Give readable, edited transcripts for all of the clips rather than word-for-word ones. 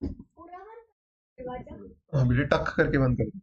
हाँ बेटे टक करके बंद कर दो।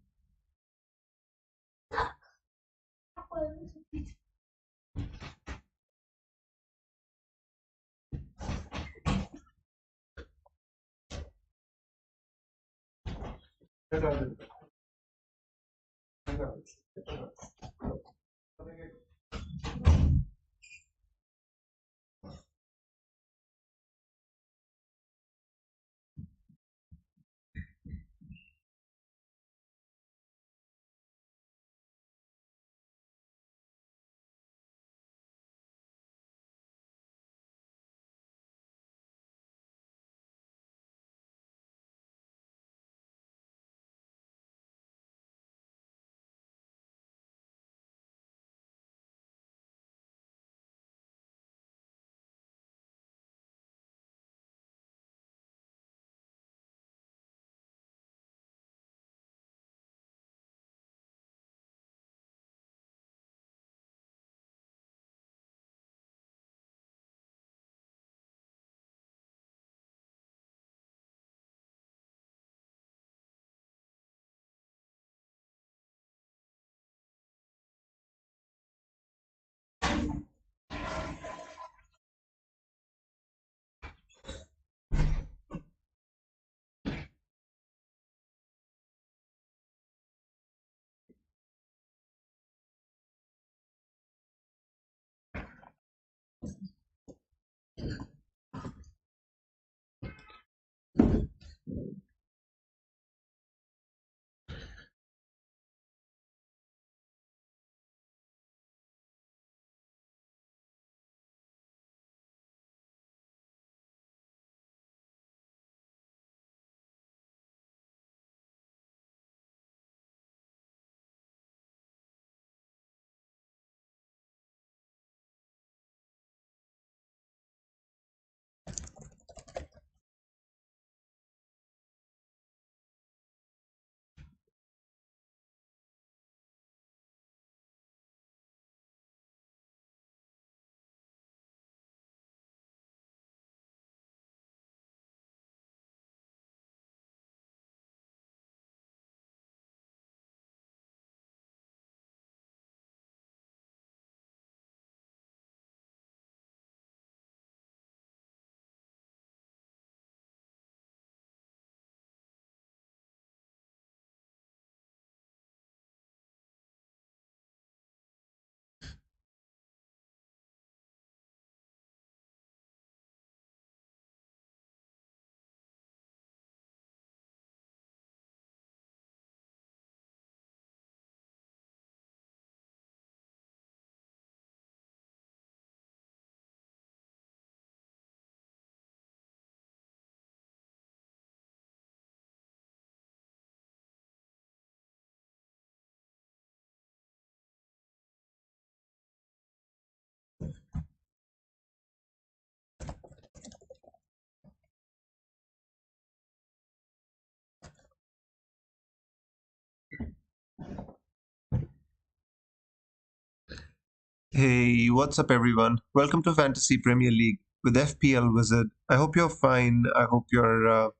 Hey, what's up, everyone? Welcome to Fantasy Premier League with FPL Wizard. I hope you're fine. I hope you're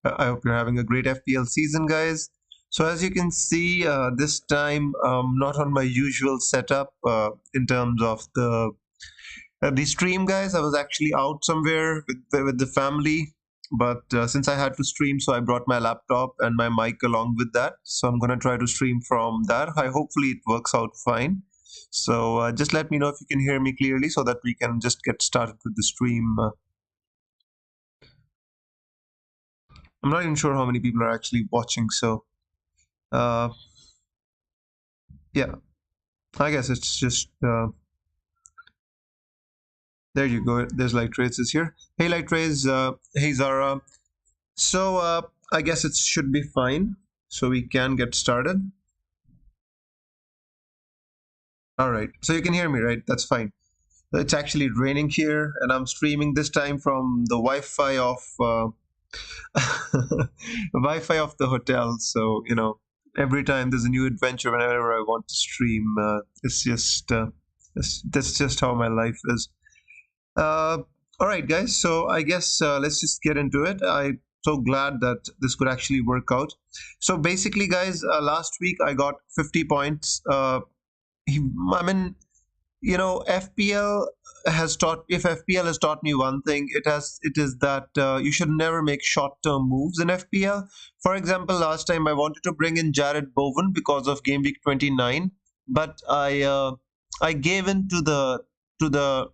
having a great FPL season, guys. So as you can see, this time not on my usual setup in terms of the stream, guys. I was actually out somewhere with the family, but since I had to stream, so I brought my laptop and my mic along with that. So I'm gonna try to stream from that. I hopefully it works out fine. So just let me know if you can hear me clearly, so that we can just get started with the stream. I'm not even sure how many people are actually watching, so uh, yeah, I guess it's just there you go. There's Light Rays is here. Hey Light Rays, hey Zara. So I guess it should be fine. So we can get started. All right. So you can hear me, right? That's fine. It's actually raining here, and I'm streaming this time from the Wi-Fi of Wi-Fi of the hotel. So every time there's a new adventure, whenever I want to stream, that's just how my life is. Uh, all right, guys. So I guess let's just get into it. I so glad that this could actually work out. So basically, guys, last week I got 50 points. I mean, FPL has taught if FPL has taught me one thing, it is that you should never make short-term moves in FPL. For example, last time I wanted to bring in Jared Bowen because of game week 29, but I gave in to the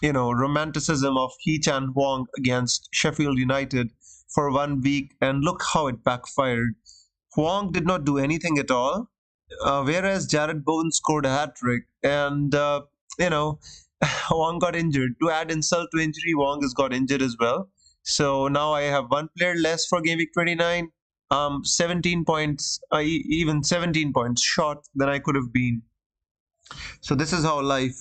romanticism of Hee Chan Huang against Sheffield United for 1 week, and look how it backfired. Huang did not do anything at all, whereas Jared Bowen scored a hat trick, and you know, Wong got injured. To add insult to injury, Wong has got injured as well. So now I have one player less for game week 29. 17 points, even 17 points short than I could have been. So this is how life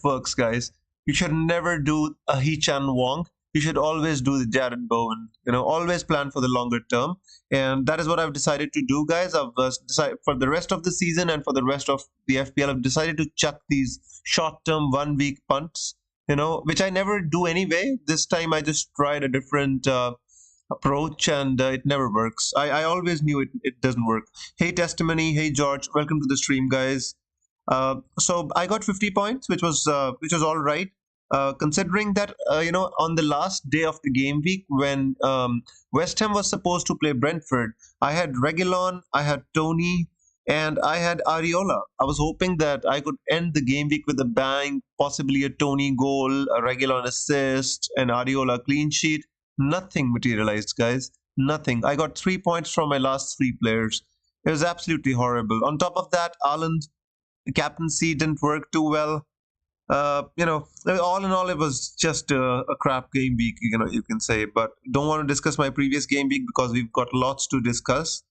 works, guys. You should never do a Hee Chan Wong. You should always do the Jared Bowen. Always plan for the longer term, and that is what I've decided to do, guys. I've decided for the rest of the season and for the rest of the FPL. I've decided to chuck these short-term 1 week punts. Which I never do anyway. This time I just tried a different approach, and it never works. I always knew it doesn't work. Hey Testimony, hey George, welcome to the stream, guys. So I got 50 points, which was all right. Considering that on the last day of the game week when West Ham was supposed to play Brentford, I had Reguilon, I had Tony, and I had Ariola. I was hoping that I could end the game week with a bang, possibly a Tony goal, a Reguilon assist, an Ariola clean sheet. Nothing materialized, guys. Nothing. I got 3 points from my last three players. It was absolutely horrible. On top of that, Ireland captaincy didn't work too well. All in all, it was just a crap game week, you can say. But don't want to discuss my previous game week because we've got lots to discuss.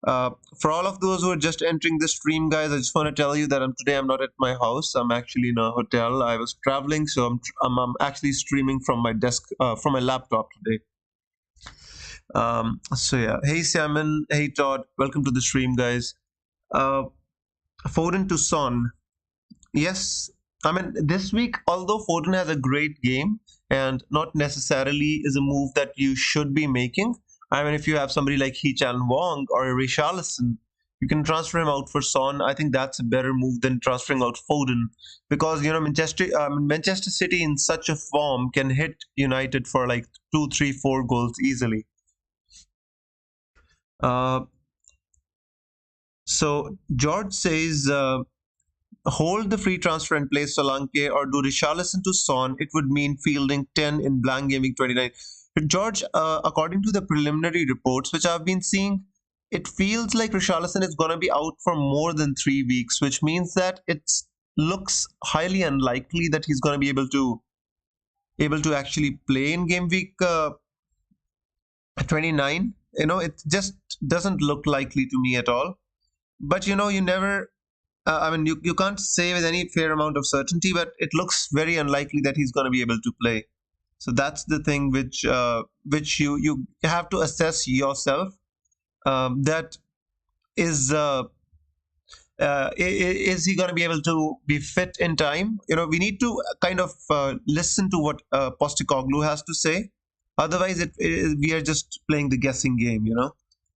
For all of those who are just entering the stream, guys, I just want to tell you that today I'm not at my house. I'm actually in a hotel. I was traveling, so I'm actually streaming from my desk, from my laptop today. So yeah, hey Salmon, hey Todd, welcome to the stream, guys. Foden to Son. Yes, I mean, this week, although Foden has a great game and not necessarily is a move that you should be making, I mean, if you have somebody like Hee Chan Wong or Richarlison, you can transfer him out for Son. I think that's a better move than transferring out Foden because, Manchester City in such a form can hit United for like 2, 3, 4 goals easily. So George says, hold the free transfer and play Solanke or do Richarlison to Son, it would mean fielding 10 in blank gaming 29. But George, according to the preliminary reports which I've been seeing, it feels like Richarlison is going to be out for more than 3 weeks, which means that it looks highly unlikely that he's going to be able to actually play in game week 29. It just doesn't look likely to me at all. But you never you can't say with any fair amount of certainty, but it looks very unlikely that he's going to be able to play. So that's the thing which you have to assess yourself. That is he going to be able to be fit in time? We need to kind of listen to what Postecoglou has to say. Otherwise, we are just playing the guessing game.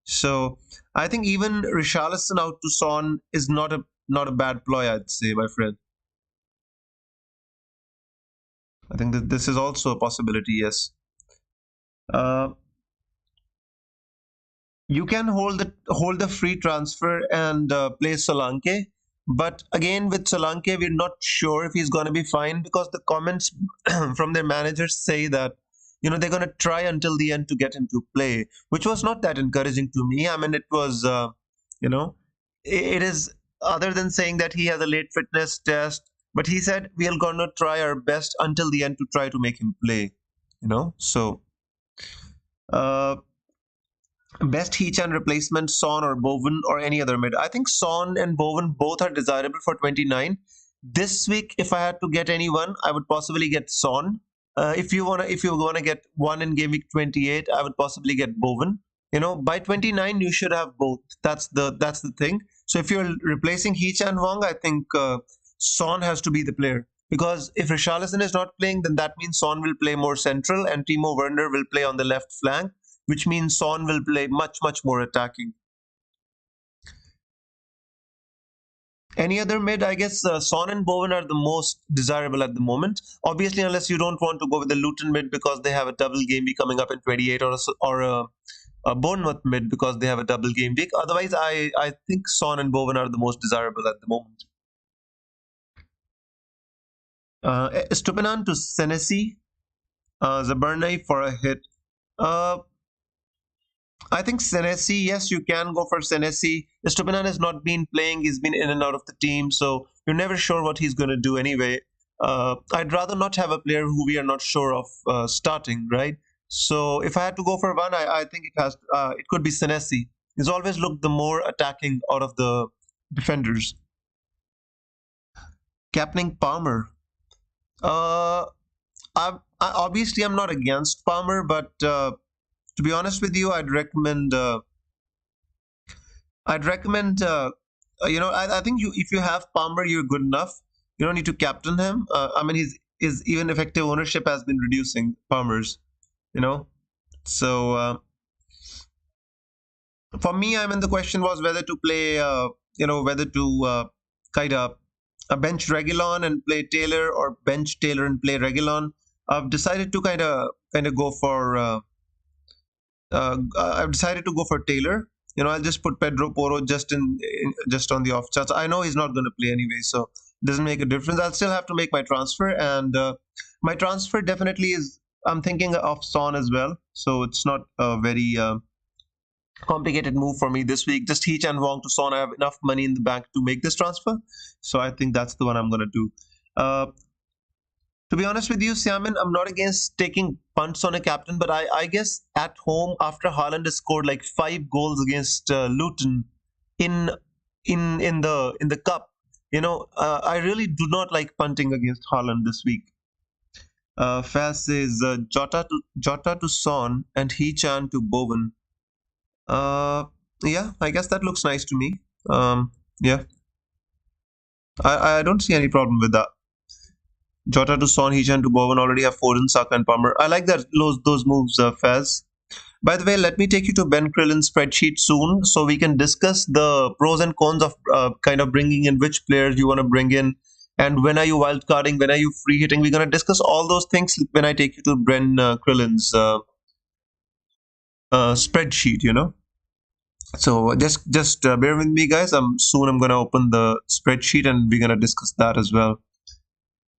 So I think even Richarlison out to Son is not a bad ploy, I'd say, my friend. I think that this is also a possibility, yes. You can hold the free transfer and play Solanke, but again with Solanke, we're not sure if he's going to be fine because the comments from their managers say that they're going to try until the end to get him to play, which was not that encouraging to me. I mean, it was it is, other than saying that he has a late fitness test, but he said we are going to try our best until the end to try to make him play. So best Hee Chan replacement, Son or Bowen or any other mid. I think Son and Bowen both are desirable for 29. This week, if I had to get anyone, I would possibly get Son. If you wanna get one in game week 28, I would possibly get Bowen. By 29 you should have both. That's the thing. So if you're replacing Hee Chan Wong, I think Son has to be the player, because if Richarlison is not playing, then that means Son will play more central and Timo Werner will play on the left flank. which means Son will play much more attacking. Any other mid? I guess Son and Bowen are the most desirable at the moment. Obviously, unless you don't want to go with the Luton mid because they have a double game week coming up in 28, or a Bournemouth mid because they have a double game week. Otherwise, I think Son and Bowen are the most desirable at the moment. Stupinan to Senesi, Zabernay for a hit. Uh, I think Senesi, yes, you can go for Senesi. Stupinan has not been playing, he's been in and out of the team, so you're never sure what he's going to do anyway. I'd rather not have a player who we are not sure of starting, right? So if I had to go for one, I think it could be Senesi. He's always looked the more attacking out of the defenders. Captaining Palmer. Uh, obviously I'm not against Palmer, but to be honest with you, I think if you have Palmer, you're good enough. You don't need to captain him. I mean, his even effective ownership has been reducing Palmer's. You know, so for me, I mean, the question was whether to play, whether to kind of bench Regulon and play Taylor, or bench Taylor and play Regulon. I've decided to kind of go for. I've decided to go for Taylor. I'll just put Pedro Porro just on the off chance. I know he's not going to play anyway, so it doesn't make a difference. I'll still have to make my transfer, and my transfer definitely is. I'm thinking of Son as well, so it's not a very complicated move for me this week. Just Heech and Wong to Son. I have enough money in the bank to make this transfer, so I think that's the one I'm going to do. Uh, to be honest with you, Siamin, I'm not against taking punts on a captain, but I guess at home after Haaland has scored like 5 goals against Luton in in the cup, I really do not like punting against Haaland this week. Faz says Jota to Son and Hee-chan to Bowen. Uh, yeah, I guess that looks nice to me. Yeah, I don't see any problem with that. Jota to Son, Hee-chan to Bowen already have Foden, Saka, and Palmer. I like those moves, Faz. By the way, let me take you to Ben Krillin's spreadsheet soon so we can discuss the pros and cons of kind of bringing in which players you want to bring in, and when are you wildcarding, when are you free hitting. We're going to discuss all those things when I take you to Ben Krillin's spreadsheet. So just bear with me, guys. I'm going to open the spreadsheet and we're going to discuss that as well.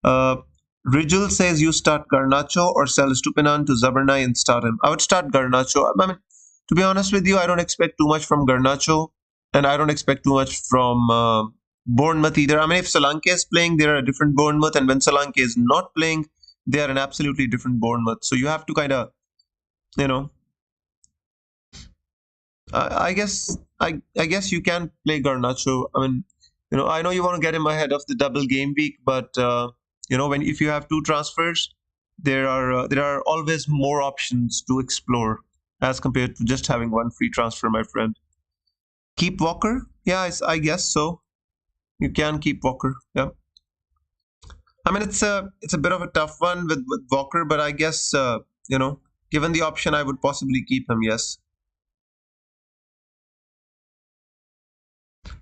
Uh, Rigel says you start Garnacho or sell Stupinan to Zabernay and start him. I would start Garnacho. I mean, to be honest with you, I don't expect too much from Garnacho, and I don't expect too much from Bournemouth either. I mean, if Solanke is playing, they're a different Bournemouth, and when Solanke is not playing, they are an absolutely different Bournemouth. So you have to kind of, you know, I guess you can play Garnacho. I mean, I know you want to get him ahead of the double game week, but when if you have two transfers, there are always more options to explore as compared to just having one free transfer, my friend. Keep Walker? Yeah, I guess so. You can keep Walker. Yeah. I mean, it's a bit of a tough one with Walker, but I guess given the option, I would possibly keep him. Yes.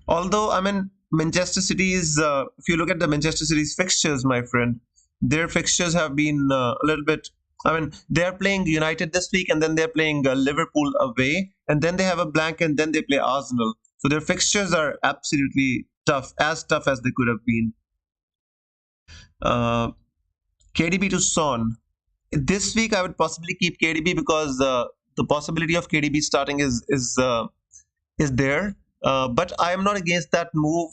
Although, I mean, Manchester City's, if you look at the Manchester City's fixtures, my friend, their fixtures have been a little bit. I mean, they're playing United this week, and then they're playing Liverpool away, and then they have a blank, and then they play Arsenal. So their fixtures are absolutely tough as they could have been. Uh, KDB to Son. This week, I would possibly keep KDB because the possibility of KDB starting is there. But I am not against that move.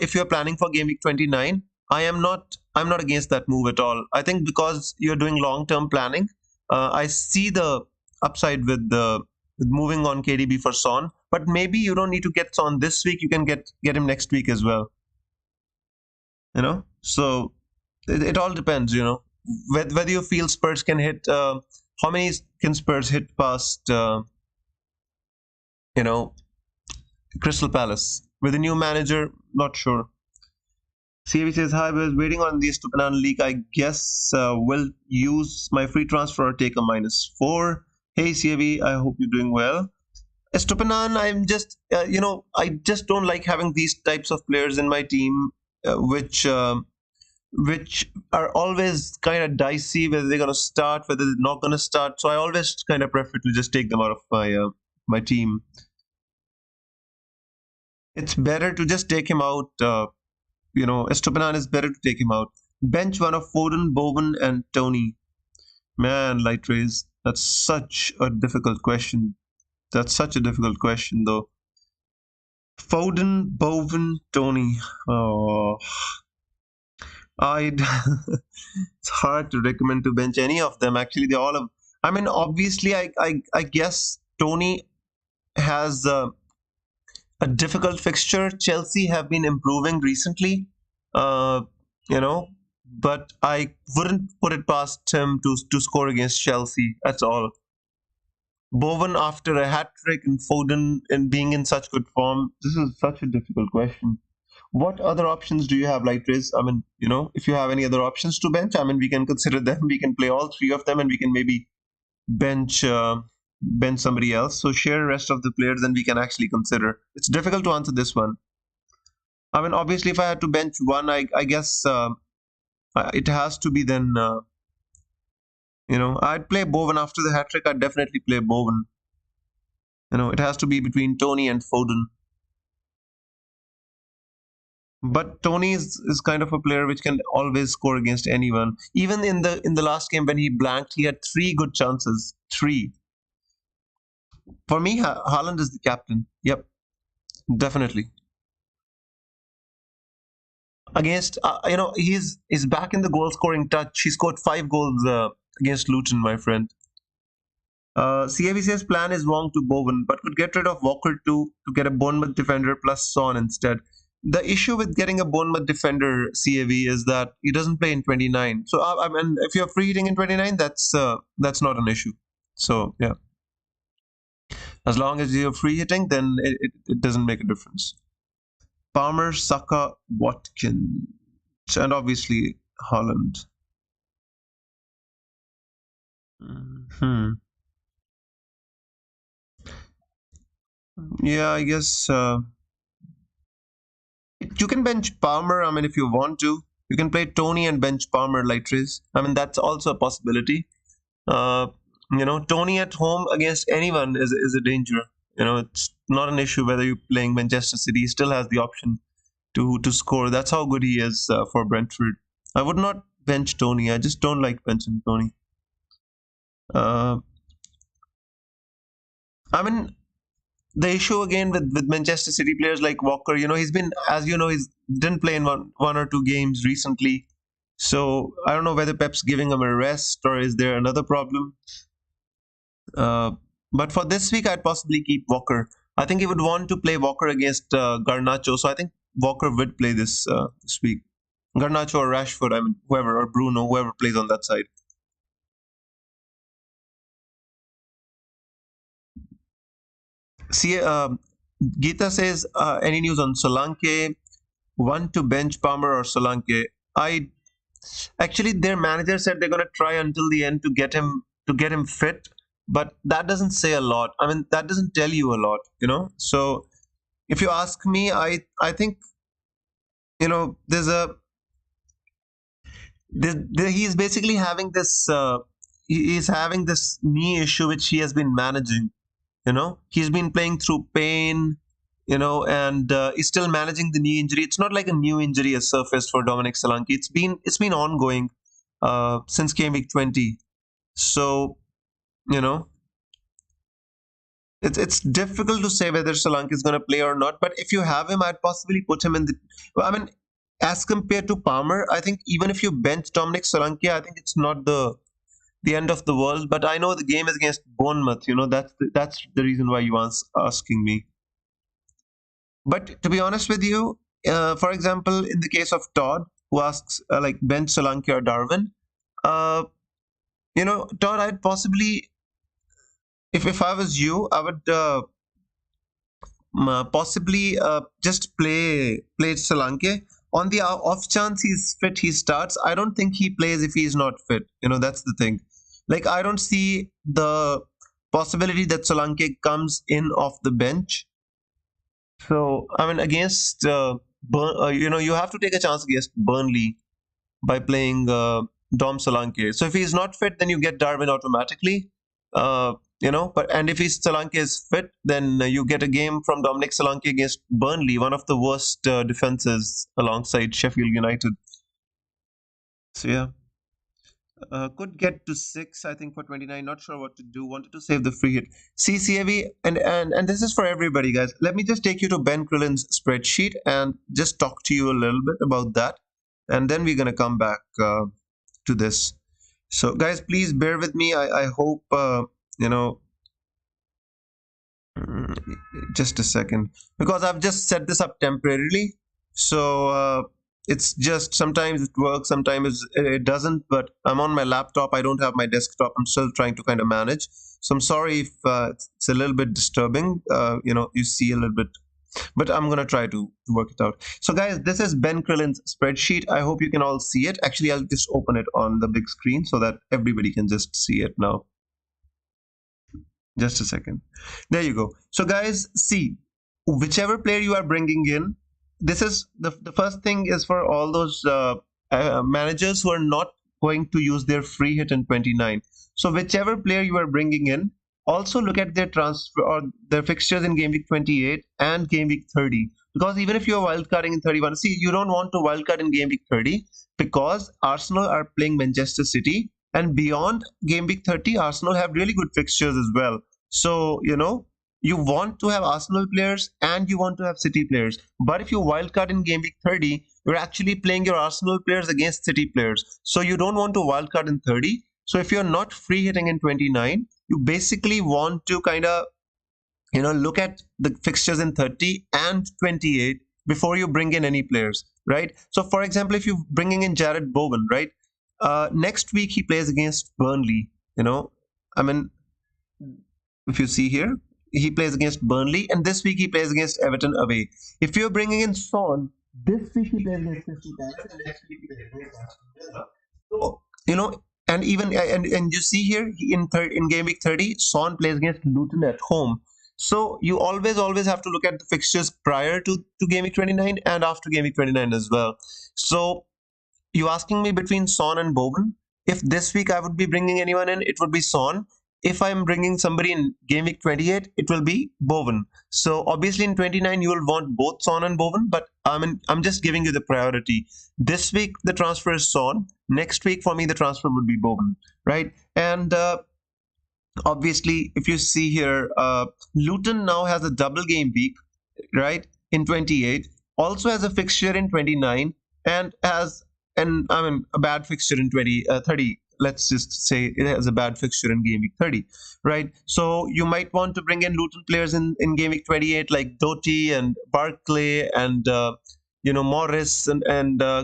If you're planning for game week 29, I'm not against that move at all. I think because you're doing long-term planning, I see the upside with moving on KDB for Son. But maybe you don't need to get Son this week. You can get him next week as well. So it all depends. Whether you feel Spurs can hit. How many can Spurs hit past? Crystal Palace. With a new manager, not sure. CAV says, hi, I was waiting on these to banana leak. I guess will use my free transfer or take a -4. Hey CAB, I hope you're doing well. Estupinan, I'm just, I just don't like having these types of players in my team, which are always kind of dicey whether they're gonna start, whether they're not gonna start. So I always kind of prefer to just take them out of my team. It's better to just take him out. Estupinan is better to take him out. Bench one of Foden, Bowen, and Tony. Man, light rays. That's such a difficult question. That's such a difficult question, though. Foden, Bowen, Tony. Oh, I'd. It's hard to recommend to bench any of them. Actually, they all have. I mean, obviously, I guess Tony has a difficult fixture. Chelsea have been improving recently, uh, you know, but I wouldn't put it past him to score against Chelsea. That's all. Bowen after a hat trick and Foden and being in such good form. This is such a difficult question. What other options do you have, Lightrace? I mean, if you have any other options to bench, I mean, we can consider them. We can play all three of them, and we can maybe bench bench somebody else. So share rest of the players, and we can actually consider. It's difficult to answer this one. I mean, obviously, if I had to bench one, I guess it has to be then. I'd play Bowen after the hat trick. I'd definitely play Bowen. It has to be between Tony and Foden. But Tony is kind of a player which can always score against anyone. Even in the last game when he blanked, he had three good chances. Three. For me, Haaland is the captain. Yep, definitely. Against he's back in the goal scoring touch. He scored 5 goals against Luton, my friend. CAVC's plan is Wong to Bowen, but could get rid of Walker to get a Bournemouth defender plus Son instead. The issue with getting a Bournemouth defender, CAV, is that he doesn't play in 29. So I mean, if you're free hitting in 29, that's not an issue. So yeah, as long as you're free hitting, then it doesn't make a difference. Palmer, Saka, Watkins, and obviously Holland. Hmm. Yeah, I guess you can bench Palmer. I mean, if you want to, you can play Tony and bench Palmer like Riz. I mean, that's also a possibility. Uh, Tony at home against anyone is a danger. It's not an issue whether you're playing Manchester City. He still has the option to score. That's how good he is for Brentford. I would not bench Tony. I just don't like benching Tony. Uh, I mean, the issue again with Manchester City players like Walker, he's been, as you know, he's didn't play in one or two games recently. So I don't know whether Pep's giving him a rest or is there another problem. Uh, but for this week, I'd possibly keep Walker. I think he would want to play Walker against Garnacho. So I think Walker would play this week. Garnacho or Rashford, I mean, whoever, or Bruno, whoever plays on that side. See, Geeta says, any news on Solanke? Want to bench Palmer or Solanke? I actually their manager said they're gonna try until the end to get him fit, but that doesn't say a lot. I mean, that doesn't tell you a lot, So if you ask me, I think there's a he's basically having this he's having this knee issue which he has been managing. He's been playing through pain, and he's still managing the knee injury. It's not like a new injury has surfaced for Dominic Solanke. It's been ongoing since game week 20. So you know it's difficult to say whether Solanke is going to play or not. But if you have him, I'd possibly put him in the. Well, I mean, as compared to Palmer, I think even if you bench Dominic Solanke, I think it's not the end of the world. But I know the game is against Bournemouth. That's the reason why you asking me. But to be honest with you, for example, in the case of Todd, who asks like bench Solanke or Darwin, uh, Todd, I'd possibly, if I was you, I would possibly just play Solanke. On the off chance he's fit, he starts. I don't think he plays if he's not fit. That's the thing. Like I don't see the possibility that Solanke comes in off the bench. So I mean, against you have to take a chance against Burnley by playing Dom Solanke. So if he's not fit, then you get Darwin automatically. But and if he's Solanke is fit, then you get a game from Dominic Solanke against Burnley, one of the worst defenses alongside Sheffield United. So yeah. Could get to 6, I think, for 29. Not sure what to do. Wanted to save the free hit. See, CAV, and this is for everybody, guys. Let me just take you to Ben Krillin's spreadsheet and just talk to you a little bit about that. And then we're going to come back to this. So, guys, please bear with me. I hope, just a second, because I've just set this up temporarily. So it's just sometimes it works, sometimes it doesn't. But I'm on my laptop. I don't have my desktop. I'm still trying to kind of manage. So I'm sorry if it's a little bit disturbing. You see a little bit, but I'm gonna try to work it out. So guys, this is Ben Krillin's spreadsheet. I hope you can all see it. Actually, I'll just open it on the big screen so that everybody can just see it now. Just a second. There you go. So guys, see, whichever player you are bringing in, this is the first thing is for all those managers who are not going to use their free hit in 29. So whichever player you are bringing in, also look at their transfer or their fixtures in game week 28 and game week 30. Because even if you're wildcarding in 31, see, you don't want to wildcard in game week 30 because Arsenal are playing Manchester City, and beyond game week 30, Arsenal have really good fixtures as well. So, you want to have Arsenal players and you want to have City players. But if you wildcard in game week 30, you're actually playing your Arsenal players against City players. So you don't want to wildcard in 30. So if you're not free hitting in 29, you basically want to kind of, look at the fixtures in 30 and 28 before you bring in any players, right? So for example, if you're bringing in Jared Bowen, right? Next week he plays against Burnley, I mean, if you see here, he plays against Burnley, and this week he plays against Everton away. If you're bringing in Son, this week he plays against Crystal Palace, and next week he plays against Aston Villa. So, and even and you see here in game week 30, Son plays against Luton at home. So you always have to look at the fixtures prior to game week 29 and after game week 29 as well. So you asking me between Son and Bowen? If this week I would be bringing anyone in, it would be Son. If I'm bringing somebody in game week 28, it will be Bowen. So obviously in 29 you will want both Son and Bowen, but I'm just giving you the priority. This week the transfer is Son. Next week for me the transfer would be Bowen, right? And obviously if you see here, Luton now has a double game week, right? In 28, also has a fixture in 29, and has a bad fixture in 30. Let's just say it has a bad fixture in game week 30, right? So you might want to bring in Luton players in game week 28 like Doty and Barclay and Morris and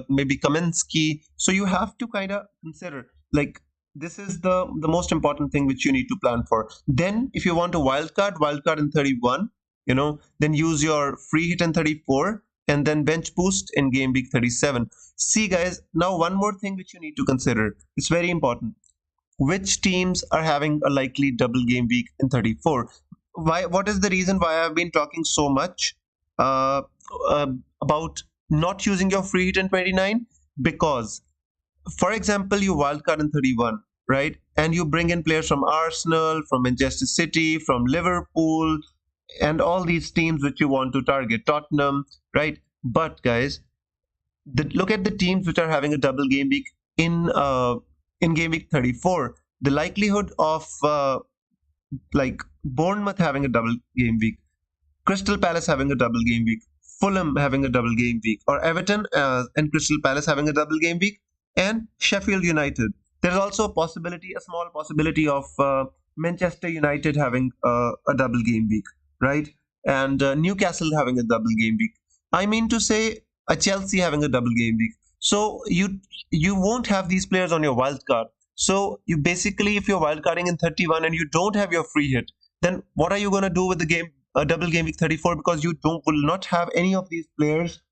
maybe Kaminsky. So you have to kind of consider, like, this is the most important thing which you need to plan for. Then if you want to wildcard in 31, then use your free hit in 34 and then bench boost in game week 37. See guys, now one more thing which you need to consider. It's very important. Which teams are having a likely double game week in 34? What is the reason why I've been talking so much uh, about not using your free hit in 29? Because, for example, you wildcard in 31, right? And you bring in players from Arsenal, from Manchester City, from Liverpool, and all these teams which you want to target, Tottenham, right? But guys, look at the teams which are having a double game week in game week 34. The likelihood of like Bournemouth having a double game week, Crystal Palace having a double game week, Fulham having a double game week, or Everton and Crystal Palace having a double game week, and Sheffield United. There's also a small possibility of Manchester United having a double game week, right? And Newcastle having a double game week. I mean to say, a Chelsea having a double game week. So you won't have these players on your wild card. So you basically, if you're wildcarding in 31 and you don't have your free hit, then what are you going to do with the game, double game week 34? Because you will not have any of these players.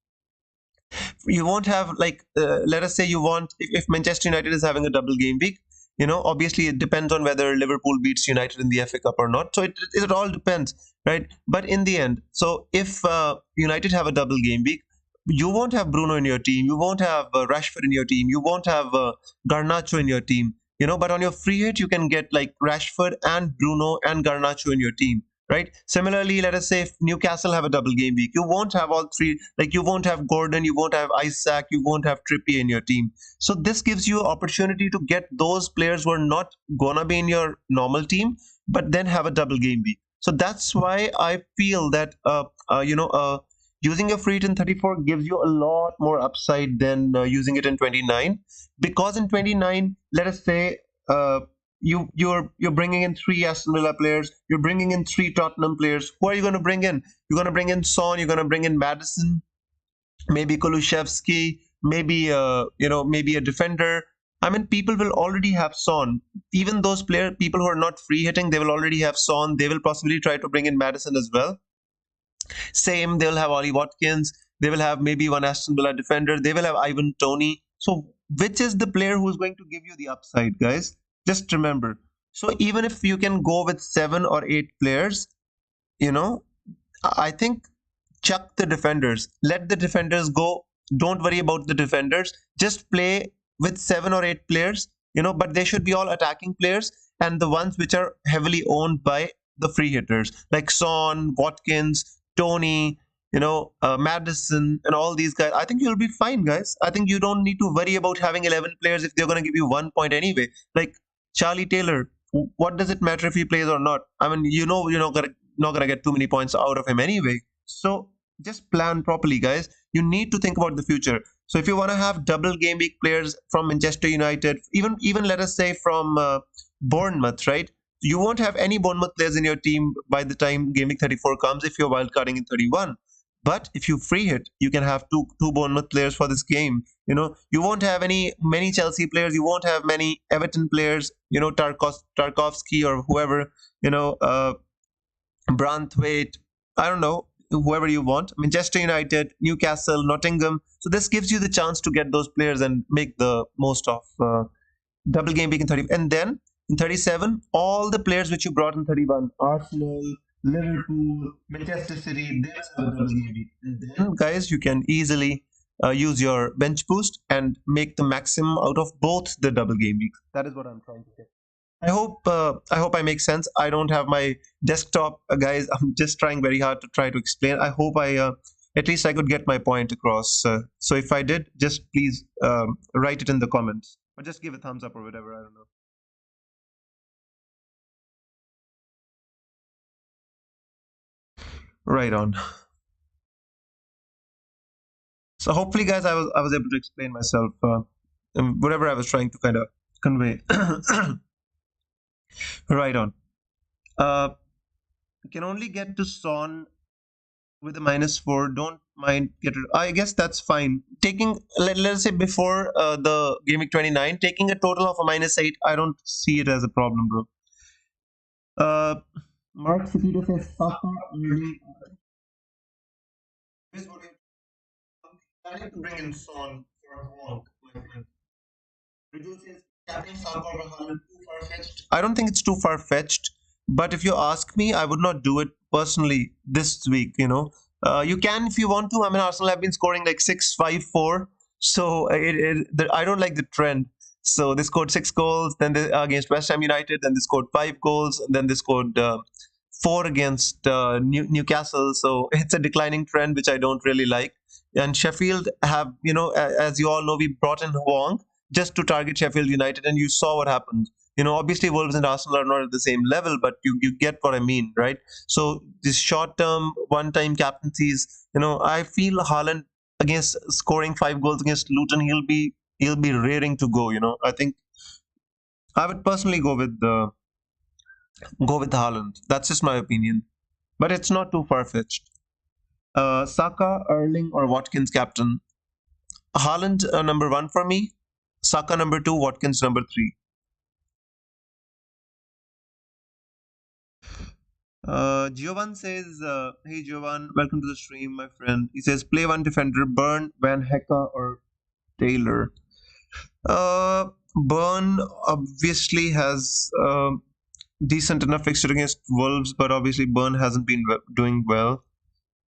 You won't have, like, let us say you want, if Manchester United is having a double game week, Obviously it depends on whether Liverpool beats United in the FA Cup or not. So it all depends, right? But in the end, so if United have a double game week, you won't have Bruno in your team, you won't have Rashford in your team, you won't have Garnacho in your team. But on your free hit you can get like Rashford and Bruno and Garnacho in your team, right? Similarly, let us say if Newcastle have a double game week, you won't have all three. Like you won't have Gordon, you won't have Isaac, you won't have Trippier in your team. So this gives you opportunity to get those players who are not gonna be in your normal team, but then have a double game week. So that's why I feel that using your free hit in 34 gives you a lot more upside than using it in 29, because in 29, let us say you're bringing in three Aston Villa players, you're bringing in three Tottenham players. Who are you going to bring in? You're going to bring in Son, you're going to bring in Madison, maybe Kulusevski, maybe maybe a defender. I mean, people will already have Son. Even those people who are not free hitting, they will already have Son. They will possibly try to bring in Madison as well. Same, they'll have Ollie Watkins. They will have maybe one Aston Villa defender. They will have Ivan Toney. So, which is the player who's going to give you the upside, guys? Just remember. So, even if you can go with 7 or 8 players, you know, I think chuck the defenders. Let the defenders go. Don't worry about the defenders. Just play with 7 or 8 players, but they should be all attacking players and the ones which are heavily owned by the free hitters like Son, Watkins, Tony, Madison, and all these guys. I think you'll be fine, guys. I think you don't need to worry about having 11 players if they're going to give you 1 point anyway. Like Charlie Taylor, what does it matter if he plays or not? I mean, you're not gonna get too many points out of him anyway. So just plan properly, guys. You need to think about the future. So if you want to have double game week players from Manchester United, even let us say from Bournemouth, right? You won't have any Bournemouth players in your team by the time game week 34 comes if you're wildcarding in 31. But if you free hit, you can have two Bournemouth players for this game. You won't have many Chelsea players. You won't have many Everton players. Tarkovsky or whoever. Branthwaite, I don't know, whoever you want, Manchester United, Newcastle, Nottingham. So this gives you the chance to get those players and make the most of double game week in 30. And then in 37, all the players which you brought in 31, Arsenal, Liverpool, Manchester City, they have a double game week. And then, guys, you can easily use your bench boost and make the maximum out of both the double game weeks. That is what I'm trying to say. I hope I make sense. I don't have my desktop, guys. I'm just trying very hard to try to explain. I hope at least I could get my point across. So if I did, just please write it in the comments or just give a thumbs up or whatever. I don't know. Right on. So hopefully, guys, I was able to explain myself. Whatever I was trying to kind of convey. Right on. You can only get to Son with a -4. Don't mind I guess that's fine. Taking let's say before the game week 29, taking a total of a -8, I don't see it as a problem, bro. Uh, Mark Sakita says Saka early. Here's what I need to bring in Son for a walk, my friend. Reduces captain Saka over Haaland too far-fetched? I don't think it's too far-fetched, but if you ask me, I would not do it personally this week. You can if you want to. I mean, Arsenal have been scoring like 6-5-4, so I don't like the trend. So they scored 6 goals, then they against West Ham United, then they scored 5 goals, and then they scored 4 against Newcastle. So it's a declining trend, which I don't really like. And Sheffield have, as you all know, we brought in Hwang just to target Sheffield United, and you saw what happened. Obviously Wolves and Arsenal are not at the same level, but you get what I mean, right? So these short-term, one-time captaincies, I feel Haaland against scoring 5 goals against Luton, he'll be raring to go. I think I would personally go with Haaland. That's just my opinion, but it's not too far-fetched. Saka, Erling, or Watkins captain? Haaland number 1 for me. Saka number 2, Watkins number 3. Giovan says, "Hey Giovan, welcome to the stream, my friend." He says, "Play one defender, Burn, Van Hecke, or Taylor." Burn obviously has decent enough fixture against Wolves, but obviously Burn hasn't been doing well.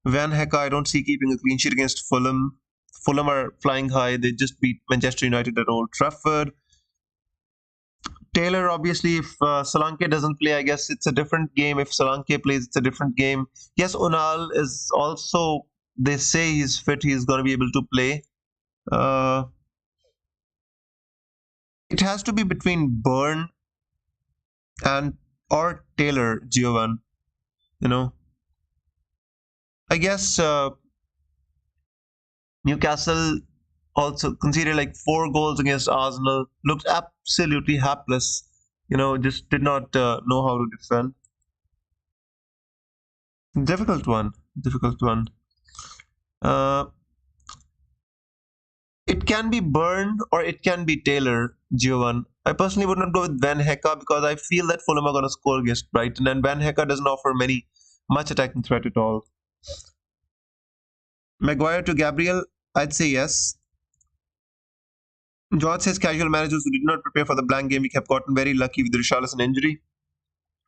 Van Hecke, I don't see keeping a clean sheet against Fulham. Fulham are flying high. They just beat Manchester United at Old Trafford. Taylor, obviously, if Solanke doesn't play, I guess it's a different game. If Solanke plays, it's a different game. Yes, Unal is also, they say he's fit, he's going to be able to play. Uh, it has to be between Burn and or Taylor, Giovan. You know, I guess Newcastle also conceded like 4 goals against Arsenal, looked absolutely hapless. Just did not know how to defend. Difficult one. Difficult one. Uh, it can be Byrne or it can be Taylor, Giovan. I personally would not go with Van Hecke because I feel that Fulham are going to score against Brighton, and Van Hecke doesn't offer much attacking threat at all. Maguire to Gabriel, I'd say yes. George says casual managers who did not prepare for the blank game week have gotten very lucky with the Richarlison injury.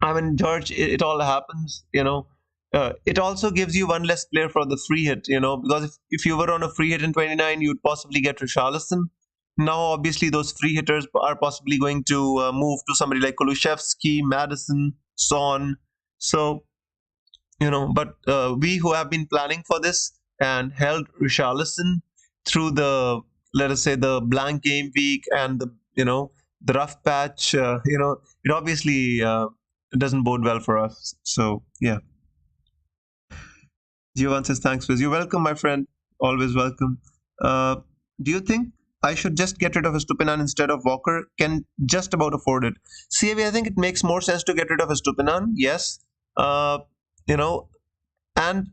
I mean, George, it all happens. It also gives you one less player for the free hit, because if you were on a free hit in 29, you'd possibly get Richarlison. Now, obviously, those free hitters are possibly going to move to somebody like Kulusevski, Madison, Son. So, but we who have been planning for this and held Richarlison through let us say, the blank game week and the rough patch, it obviously doesn't bode well for us. So, yeah. Giovan says, thanks, Wiz. You're welcome, my friend. Always welcome. Uh, do you think I should just get rid of Estupinan instead of Walker? Can just about afford it. CAV, I think it makes more sense to get rid of Estupinan. Yes. Uh, you know, and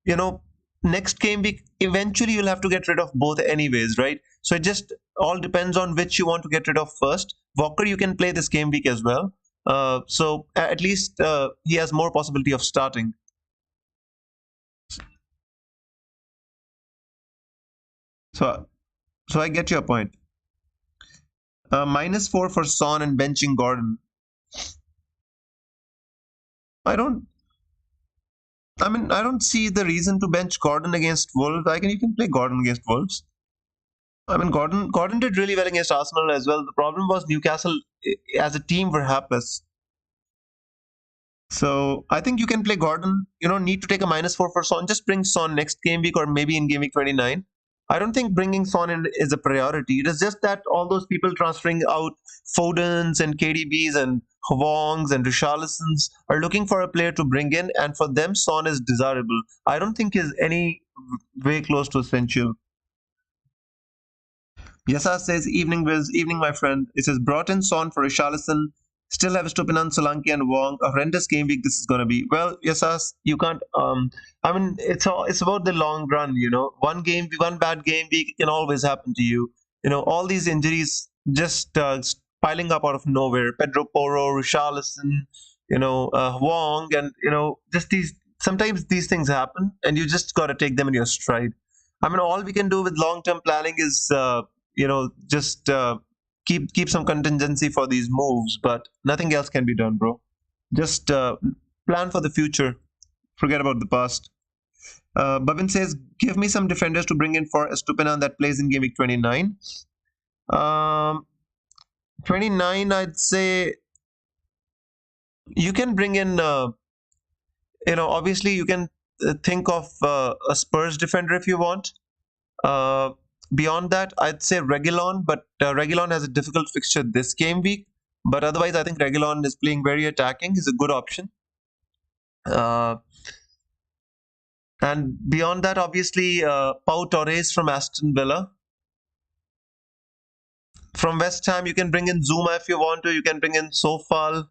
you know next game week eventually you'll have to get rid of both anyways, right? So it just all depends on which you want to get rid of first. Walker you can play this game week as well, so at least he has more possibility of starting. So so I get your point. -4 for Son and benching Gordon. I don't i mean i don't see the reason to bench Gordon against Wolves. You can play Gordon against Wolves. I mean, Gordon did really well against Arsenal as well. The problem was Newcastle as a team were hapless. So I think you can play Gordon. You don't need to take a -4 for Son. Just bring Son next game week or maybe in game week 29. I don't think bringing Son in is a priority. It is just that all those people transferring out Fodens and KDBs and Hwongs and Richarlisons are looking for a player to bring in, and for them, Son is desirable. I don't think is any way close to essential. Yasa says, evening Wiz, evening my friend. It says, brought in Son for Richarlison. Still have Stupinan, Solanke, and Wong. A horrendous game week this is gonna be. Well, Yasas, you can't. I mean, it's about the long run. One bad game week can always happen to you. All these injuries just piling up out of nowhere. Pedro Porro, Richarlison, Wong, and just these. Sometimes these things happen, and you just gotta take them in your stride. I mean, all we can do with long-term planning is just keep some contingency for these moves, but nothing else can be done, bro. Just plan for the future. Forget about the past. Babin says, give me some defenders to bring in for Estupinan that plays in game week 29. 29, I'd say you can bring in, obviously you can think of a Spurs defender if you want. Beyond that, I'd say Reguilon, but Reguilon has a difficult fixture this game week. But otherwise, I think Reguilon is playing very attacking. He's a good option. Uh, and beyond that, obviously, Pau Torres from Aston Villa. From West Ham, you can bring in Zuma if you want to. You can bring in Sofal.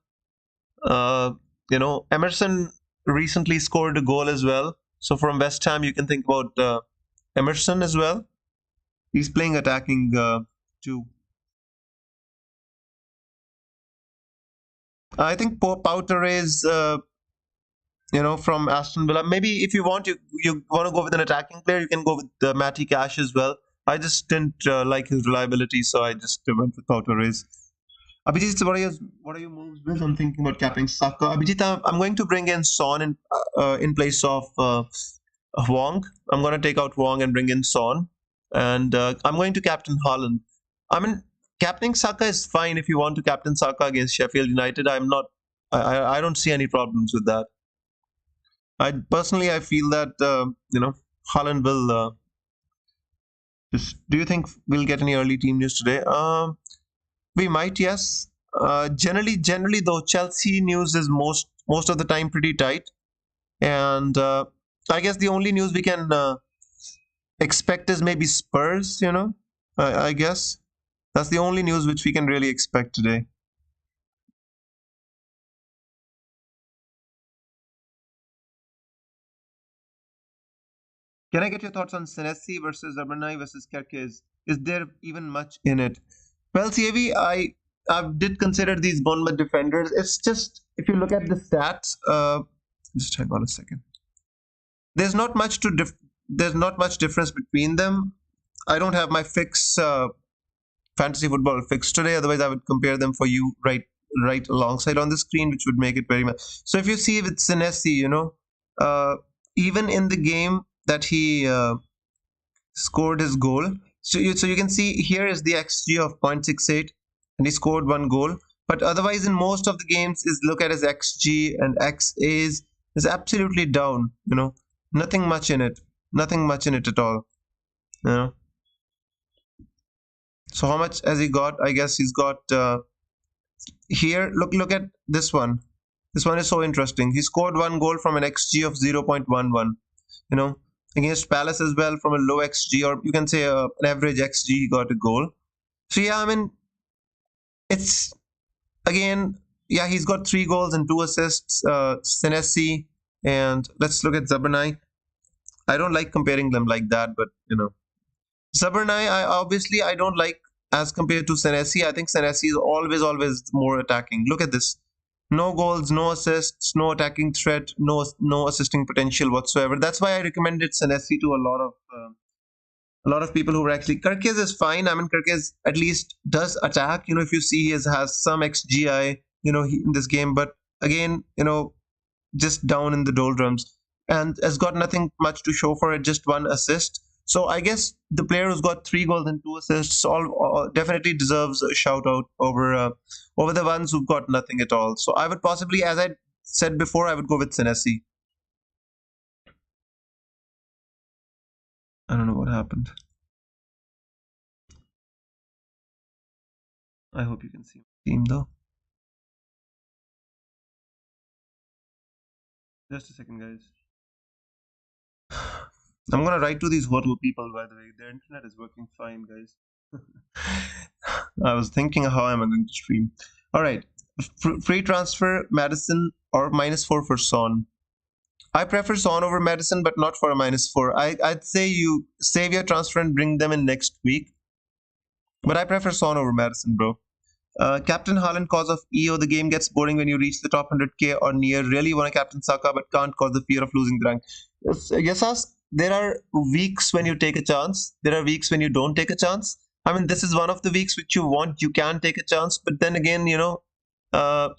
Emerson recently scored a goal as well. So from West Ham, you can think about Emerson as well. He's playing attacking too. I think Pau Torres, from Aston Villa. Maybe if you want, you want to go with an attacking player, you can go with Matty Cash as well. I just didn't like his reliability, so I just went with auto raise. Abhijit, what are your moves with? I'm thinking about capping Saka. Abhijit, I'm going to bring in Son in place of Wong. I'm going to take out Wong and bring in Son, and I'm going to captain Haaland. I mean, captaining Saka is fine if you want to captain Saka against Sheffield United. I'm not. I don't see any problems with that. I feel that Haaland will. Do you think we'll get any early team news today? We might, yes. Generally, though, Chelsea news is most of the time pretty tight, and I guess the only news we can expect is maybe Spurs. I guess that's the only news which we can really expect today. Can I get your thoughts on Senesi versus Abranai versus Kerkez? Is there even much in it? Well, CAV, I did consider these Bournemouth defenders. It's just if you look at the stats, just hang on a second. There's not much there's not much difference between them. I don't have my fix fantasy football fixed today. Otherwise, I would compare them for you right alongside on the screen, which would make it very much. So if you see with Senesi, uh, even in the game that he scored his goal, so you can see here is the XG of 0.68, and he scored one goal. But otherwise, in most of the games, is look at his XG and XAs is absolutely down. Nothing much in it, nothing much in it at all. You know. So how much has he got? I guess he's got here. Look at this one. This one is so interesting. He scored one goal from an XG of 0.11. You know, against Palace as well from a low XG, or you can say an average XG. He got a goal. So yeah, I mean, it's again, yeah, he's got 3 goals and 2 assists. Senesi, and let's look at Zabanai. I don't like comparing them like that, but Zabernai, I don't like as compared to Senesi. I think Senesi is always more attacking. Look at this. No goals, no assists, no attacking threat, no assisting potential whatsoever. That's why I recommended Senesi to a lot of people who were actually Kirkez is fine. I mean, Kirkez at least does attack. If you see he has some XGI, in this game, but again, just down in the doldrums and has got nothing much to show for it, just one assist. So I guess the player who's got 3 goals and 2 assists all definitely deserves a shout out over the ones who've got nothing at all. So I would possibly, as I said before, I would go with Senesi. I don't know what happened. I hope you can see my team though. Just a second, guys. I'm gonna write to these horrible people, by the way. Their internet is working fine, guys. I was thinking, how am I going to stream? All right. Free transfer, Madison, or -4 for Son. I prefer Son over Madison, but not for a -4. I'd say you save your transfer and bring them in next week. But I prefer Son over Madison, bro. Captain Haaland, cause of EO, the game gets boring when you reach the top 100k or near. Really want to captain Saka, but can't cause the fear of losing the rank. Yes, there are weeks when you take a chance. There are weeks when you don't take a chance. I mean, this is one of the weeks which you can take a chance. But then again, uh,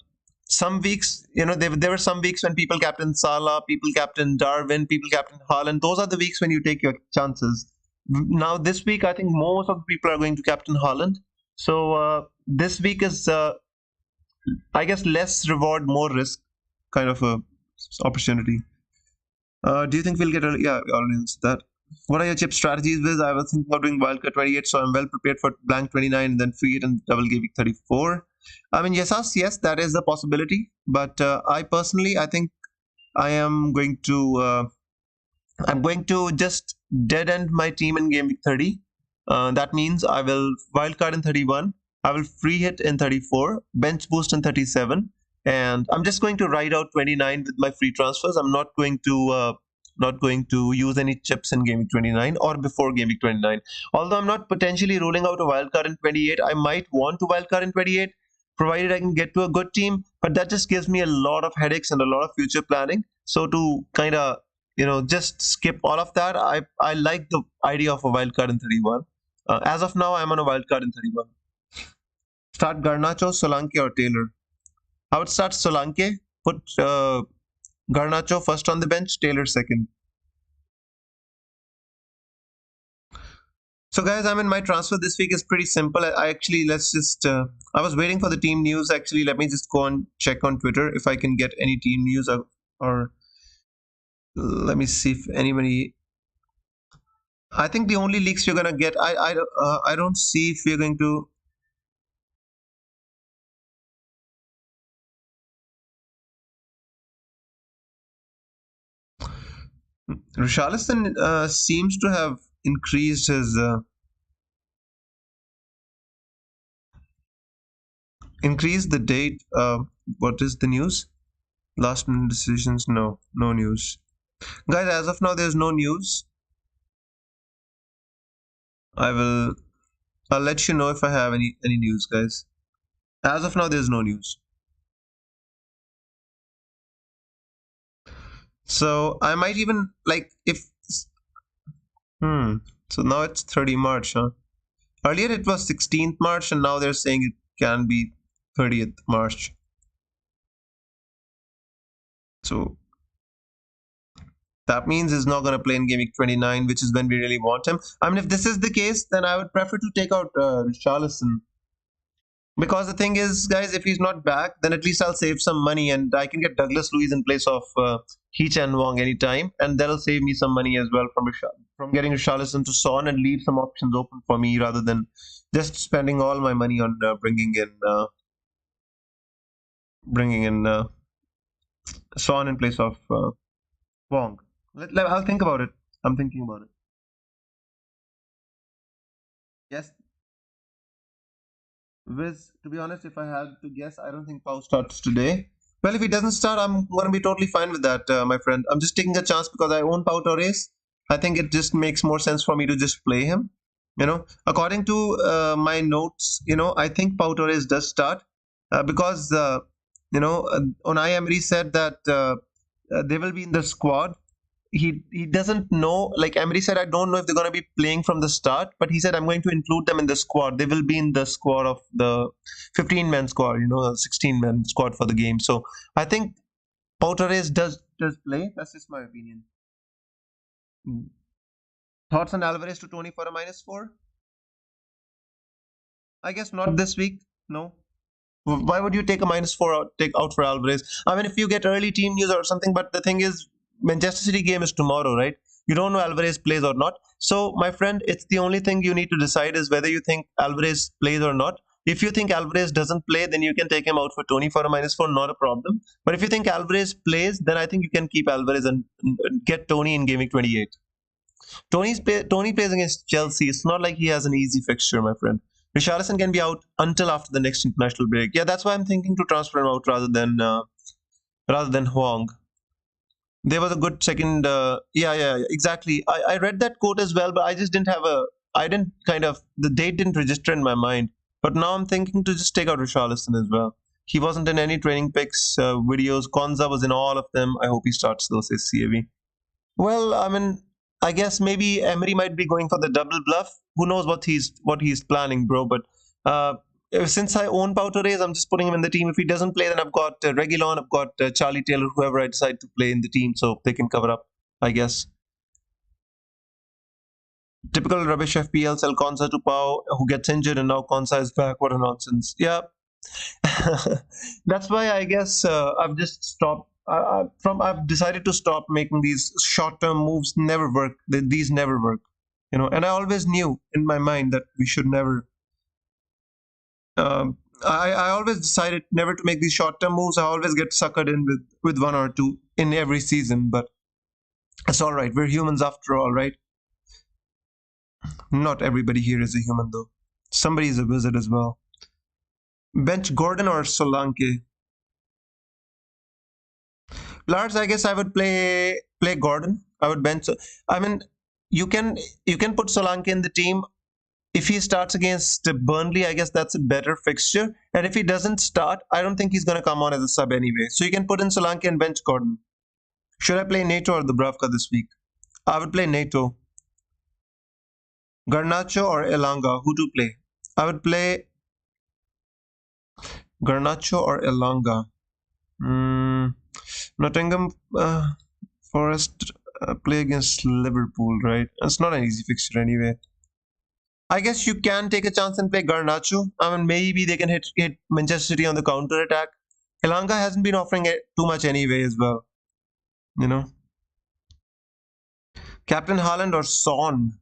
some weeks, there were some weeks when people captain Salah, people captain Darwin, people captain Haaland. Those are the weeks when you take your chances. Now, this week, I think most of the people are going to captain Haaland. So this week is, I guess, less reward, more risk kind of a opportunity. Do you think we'll get a... Yeah, we already answered that. What are your chip strategies, Viz? I was thinking about doing wildcard 28, so I'm well prepared for blank 29 and then free it and double game week 34. I mean, yes, that is a possibility. But I think I am going to... I'm going to just dead end my team in game week 30. That means I will wildcard in 31. I will free hit in 34, bench boost in 37, and I'm just going to ride out 29 with my free transfers. I'm not going to use any chips in game week 29 or before game week 29. Although I'm not potentially ruling out a wildcard in 28, I might want to wildcard in 28, provided I can get to a good team. But that just gives me a lot of headaches and a lot of future planning. So to kind of just skip all of that, I like the idea of a wildcard in 31. As of now, I'm on a wild card in 31. Start Garnacho, Solanke, or Taylor. I would start Solanke, put Garnacho first on the bench, Taylor second. So, guys, I mean, my transfer this week is pretty simple. I actually, let's just, I was waiting for the team news. Actually, let me just go and check on Twitter if I can get any team news, or let me see if anybody. I think the only leaks we're gonna get, I don't see if we're going to. Richarlison seems to have increased his increased the date. What is the news? Last minute decisions? No, no news. Guys, as of now, there's no news. I will. I'll let you know if I have any news, guys. As of now, there's no news. So I might even like if. Hmm. So now it's 30 March, huh? Earlier it was 16th March, and now they're saying it can be 30th March. So that means he's not going to play in Game Week 29, which is when we really want him. I mean, if this is the case, then I would prefer to take out Richarlison. Because the thing is, guys, if he's not back, then at least I'll save some money and I can get Douglas Luiz in place of Hee Chan Wong anytime. And that'll save me some money as well from getting Richarlison to Son and leave some options open for me rather than just spending all my money on bringing in Son in place of Wong. I'll think about it. I'm thinking about it. Yes, Wiz, to be honest, if I had to guess, I don't think Pau starts today. Well, if he doesn't start, I'm going to be totally fine with that, my friend. I'm just taking a chance because I own Pau Torres. I think it just makes more sense for me to just play him. According to my notes, I think Pau Torres does start because, Unai Emery said that they will be in the squad. He doesn't know, like Emery said, I don't know if they're going to be playing from the start, but he said I'm going to include them in the squad. They will be in the squad of the 15-man squad, 16-man squad for the game. So I think Pau Torres does play. That's just my opinion. Hmm. Thoughts on Alvarez to Tony for a -4? I guess not this week. No. Why would you take a -4 out, take out for Alvarez? I mean, if you get early team news or something, but the thing is, Manchester City game is tomorrow, right? You don't know Alvarez plays or not. So, my friend, it's the only thing you need to decide is whether you think Alvarez plays or not. If you think Alvarez doesn't play, then you can take him out for Tony for a -4, not a problem. But if you think Alvarez plays, then I think you can keep Alvarez and get Tony in Game Week 28. Tony plays against Chelsea. It's not like he has an easy fixture, my friend. Richarlison can be out until after the next international break. Yeah, that's why I'm thinking to transfer him out rather than Huang. There was a good second. Yeah, exactly. I read that quote as well, but I just didn't have a. I didn't kind of the date didn't register in my mind. But now I'm thinking to just take out Richarlison as well. He wasn't in any training pics, videos. Konza was in all of them. I hope he starts those, says CAV. Well, I mean, I guess maybe Emery might be going for the double bluff. Who knows what he's planning, bro? But since I own Pau Torres, I'm just putting him in the team. If he doesn't play, then I've got Reguilon, I've got Charlie Taylor, whoever I decide to play in the team, so they can cover up, I guess. Typical rubbish FPL, sell Konsa to Pau, who gets injured, and now Konsa is back. What a nonsense. Yeah, that's why I guess I've just stopped. I've decided to stop making these short-term moves. Never work. These never work. And I always knew in my mind that we should never. I always decided never to make these short-term moves. I always get suckered in with one or two in every season, but it's all right. We're humans after all, right? Not everybody here is a human though. Somebody is a wizard as well. Bench Gordon or Solanke? Lars, I guess I would play Gordon. I would bench. I mean, you can put Solanke in the team. If he starts against Burnley, I guess that's a better fixture. And if he doesn't start, I don't think he's going to come on as a sub anyway. So you can put in Solanke and bench Gordon. Should I play NATO or Dubravka this week? I would play NATO. Garnacho or Elanga? Who to play? I would play Garnacho or Elanga. Mm, Nottingham Forest play against Liverpool, right? It's not an easy fixture anyway. I guess you can take a chance and play Garnacho. I mean, maybe they can hit Manchester City on the counter attack. Elanga hasn't been offering it too much anyway as well. You know, Captain Haaland or Son?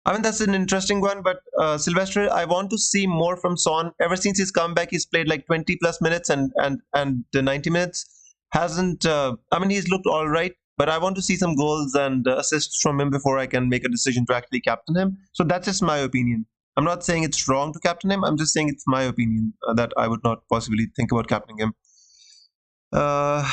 I mean, that's an interesting one, but Sylvester, I want to see more from Son. Ever since his comeback, he's played like 20 plus minutes and the 90 minutes. Hasn't, I mean, he's looked all right, but I want to see some goals and assists from him before I can make a decision to actually captain him. So that's just my opinion. I'm not saying it's wrong to captain him. I'm just saying it's my opinion that I would not possibly think about captaining him. Uh,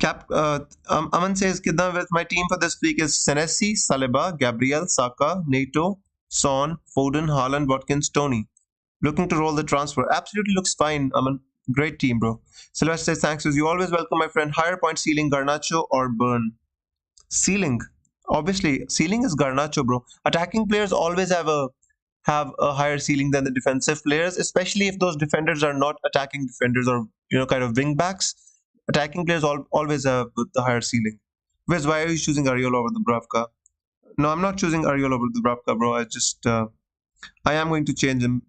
Aman says, Kidna, with my team for this week is Senesi, Saliba, Gabriel, Saka, Nato, Son, Foden, Haaland, Watkins, Tony. Looking to roll the transfer. Absolutely looks fine, Aman. Great team, bro. Sylvester says, thanks. As you always welcome, my friend. Higher point ceiling, Garnacho or Burn? Ceiling. Obviously, ceiling is Garnacho, bro. Attacking players always have a higher ceiling than the defensive players, especially if those defenders are not attacking defenders or kind of wing backs. Attacking players always have the higher ceiling. Why are you choosing Ariel over the Bravka? No, I'm not choosing Ariel over the Bravka, bro. I am going to change him.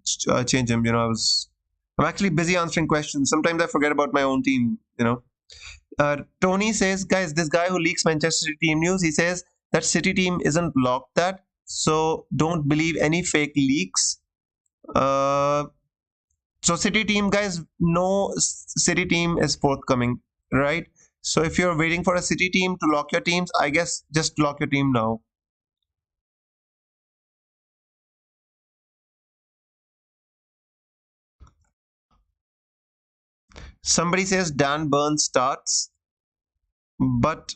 Change him. I'm actually busy answering questions. Sometimes I forget about my own team. Tony says, guys, this guy who leaks Manchester City team news, he says that City team isn't blocked that, so don't believe any fake leaks. Uh, so City team, guys, no City team is forthcoming, right? So if you're waiting for a City team to lock your teams, I guess just lock your team now. Somebody says Dan Burns starts, but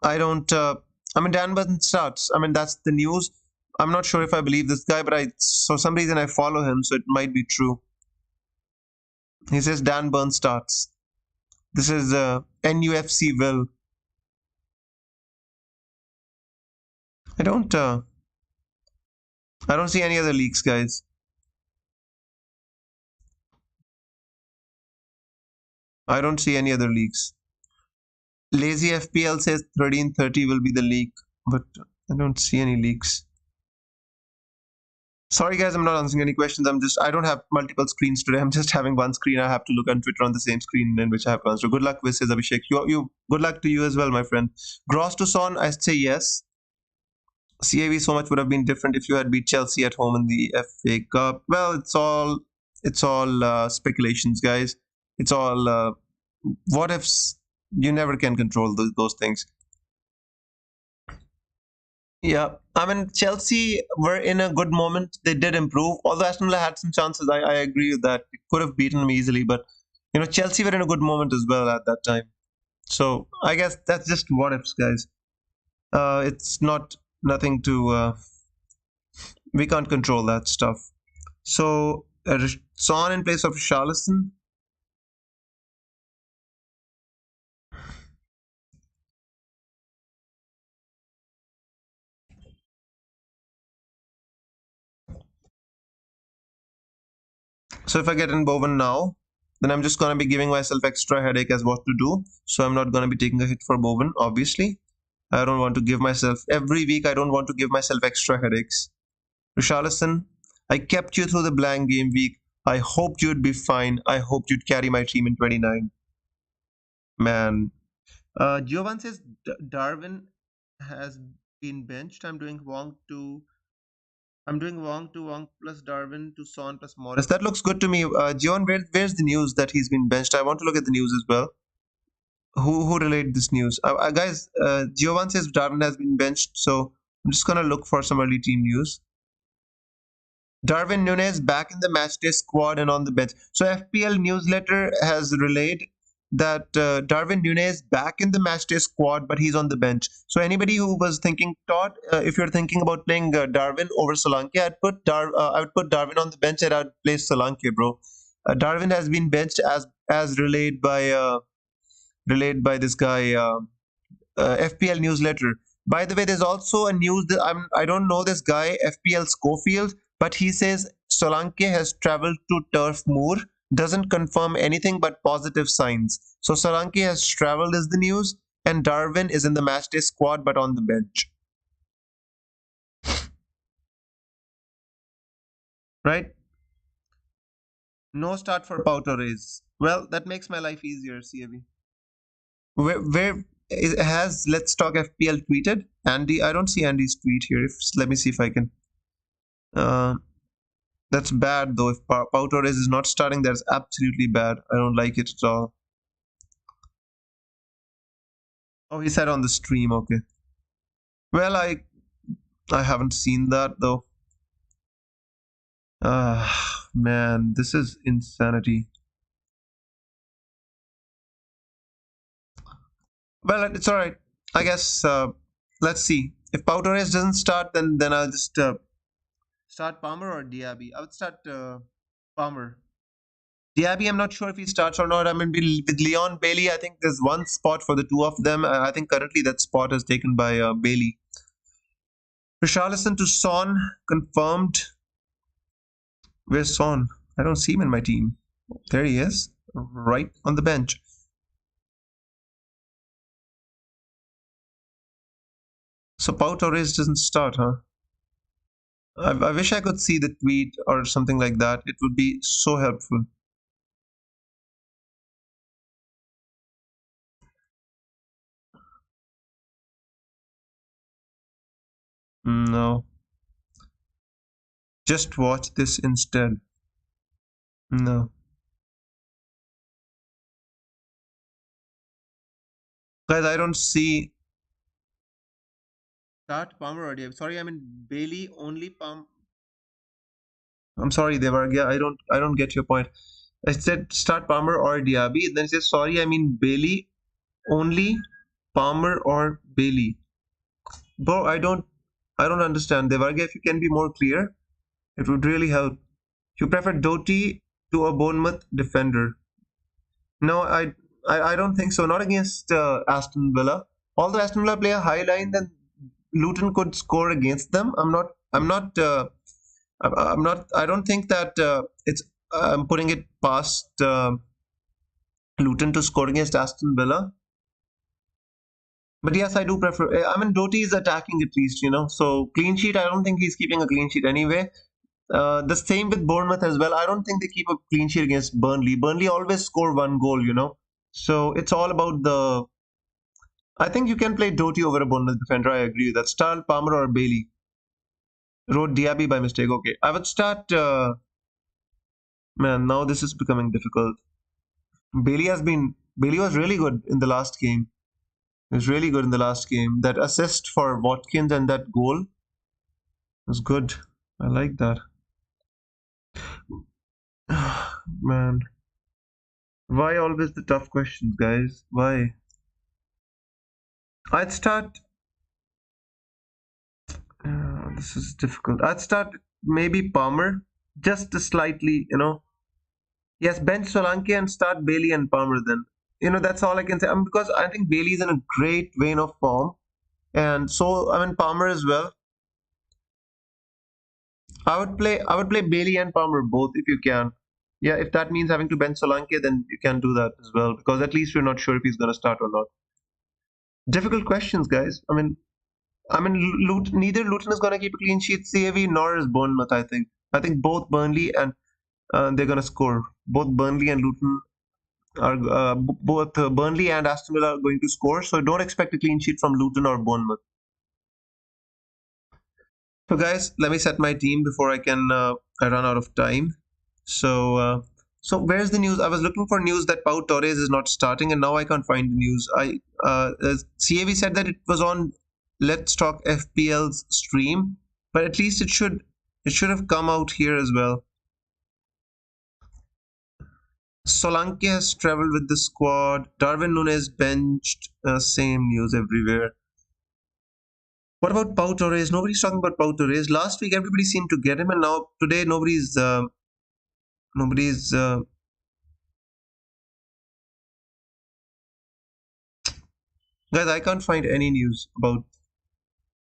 I don't. I mean, Dan Burns starts. I mean, that's the news. I'm not sure if I believe this guy, but for some reason I follow him, so it might be true. He says Dan Burns starts. This is NUFC Will. I don't. I don't see any other leaks, guys. I don't see any other leaks. Lazy FPL says 1330 will be the leak, but I don't see any leaks. Sorry, guys, I'm not answering any questions. I don't have multiple screens today. I'm just having one screen. I have to look on Twitter on the same screen in which I have to answer. Good luck with says Abhishek. Good luck to you as well, my friend. Gross to Son, I say yes. CAV so much would have been different if you had beat Chelsea at home in the FA Cup. Well, it's all speculations, guys. It's all what ifs. You never can control those things. Yeah, I mean Chelsea were in a good moment. They did improve. Although Aston Villa had some chances, I agree with that. It could have beaten them easily, but Chelsea were in a good moment as well at that time. So I guess that's just what ifs, guys. It's not nothing to. We can't control that stuff. So Son in place of Charleston. So if I get in Bowen now, then I'm just gonna be giving myself extra headache as what to do. So I'm not gonna be taking a hit for Bowen, obviously. I don't want to give myself every week. I don't want to give myself extra headaches. Richarlison, I kept you through the blank game week. I hoped you'd be fine. I hoped you'd carry my team in 29. Man. Giovan says Darwin has been benched. I'm doing Wong plus Darwin to Son plus Morris. That looks good to me. Giovan, where's the news that he's been benched? I want to look at the news as well. Who relayed this news? Guys, Giovan says Darwin has been benched, so I'm just gonna look for some early team news. Darwin Nunez back in the matchday squad and on the bench. So FPL newsletter has relayed that Darwin Nunez back in the matchday squad, but he's on the bench. So anybody who was thinking, Todd, if you're thinking about playing Darwin over Solanke, I would put Darwin on the bench and I'd play Solanke, bro. Darwin has been benched as relayed by this guy FPL newsletter. By the way, there's also a news that I don't know this guy, FPL Schofield, but he says Solanke has traveled to Turf Moor. Doesn't confirm anything but positive signs. So Solanke has traveled is the news, and Darwin is in the matchday squad but on the bench. Right? No start for Pau Torres. Well, that makes my life easier, CAV. Has Let's Talk FPL tweeted? Andy, I don't see Andy's tweet here. Let me see if I can. Uh, that's bad though. If Pau Torres is not starting, that's absolutely bad. I don't like it at all. Oh, he said on the stream. Okay. Well, I haven't seen that though. Man, this is insanity. Well, it's all right. I guess. Let's see. If Pau Torres doesn't start, then I'll just start Palmer or Diaby. I would start Palmer. Diaby, I'm not sure if he starts or not. I mean, with Leon Bailey, I think there's one spot for the two of them. I think currently that spot is taken by Bailey. Richarlison to Son, confirmed. Where's Son? I don't see him in my team. There he is, right on the bench. So Pau Torres doesn't start, huh? I wish I could see the tweet or something like that. It would be so helpful. No. Just watch this instead. No. Guys, I don't see. Start Palmer or Diaby. Sorry, I mean Bailey only Palm. I'm sorry, Devargia. I don't get your point. I said start Palmer or Diaby. Then he says sorry, I mean Bailey only Palmer or Bailey. Bro, I don't understand. Devargia, if you can be more clear, it would really help. You prefer Doty to a Bournemouth defender. No, I don't think so. Not against Aston Villa. Although Aston Villa play a high line, then Luton could score against them. I'm not. I don't think that it's. I'm putting it past Luton to score against Aston Villa. But yes, I do prefer. I mean, Doty is attacking at least, So clean sheet. I don't think he's keeping a clean sheet anyway. The same with Bournemouth as well. I don't think they keep a clean sheet against Burnley. Burnley always score one goal. So it's all about the. I think you can play Doty over a Bournemouth defender. I agree with that. Start Palmer or Bailey. Wrote Diaby by mistake. Okay, I would start. Man, now this is becoming difficult. Bailey was really good in the last game. He was really good in the last game. That assist for Watkins and that goal was good. I like that. Man, why always the tough questions, guys? Why? I'd start. This is difficult. I'd start maybe Palmer, just slightly. Yes, bench Solanke and start Bailey and Palmer then. That's all I can say. Because I think Bailey's in a great vein of form. And so, I mean, Palmer as well. I would play Bailey and Palmer both if you can. Yeah, if that means having to bench Solanke, then you can do that as well. Because at least we're not sure if he's gonna start or not. Difficult questions, guys. I mean, neither Luton is gonna keep a clean sheet, CAV, nor is Bournemouth. I think both Burnley and they're gonna score. Both Burnley and Luton are both Burnley and Aston Villa are going to score. So don't expect a clean sheet from Luton or Bournemouth. So guys, let me set my team before I run out of time. So where's the news? I was looking for news that Pau Torres is not starting, and now I can't find the news. CAV said that it was on Let's Talk FPL's stream, but at least it should have come out here as well. Solanke has traveled with the squad. Darwin Nunes benched. Same news everywhere. What about Pau Torres? Nobody's talking about Pau Torres. Last week everybody seemed to get him, and now today nobody's. Guys, I can't find any news about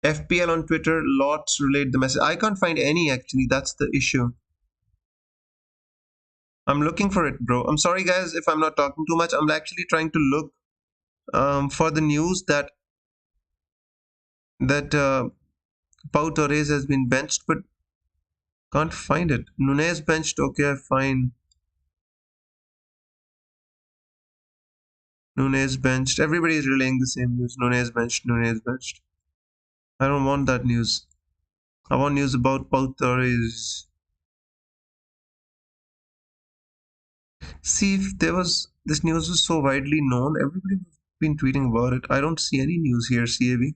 FPL on Twitter, lots relate the message. I can't find any actually. That's the issue. I'm looking for it, bro. I'm sorry, guys, if I'm not talking too much. I'm actually trying to look for the news that Pau Torres has been benched, but can't find it. Nunez benched. Okay, fine. Nunez benched. Everybody is relaying the same news. Nunez benched. Nunez benched. I don't want that news. I want news about Pau Torres. See, if there was this news was so widely known, everybody would have been tweeting about it. I don't see any news here, CAV.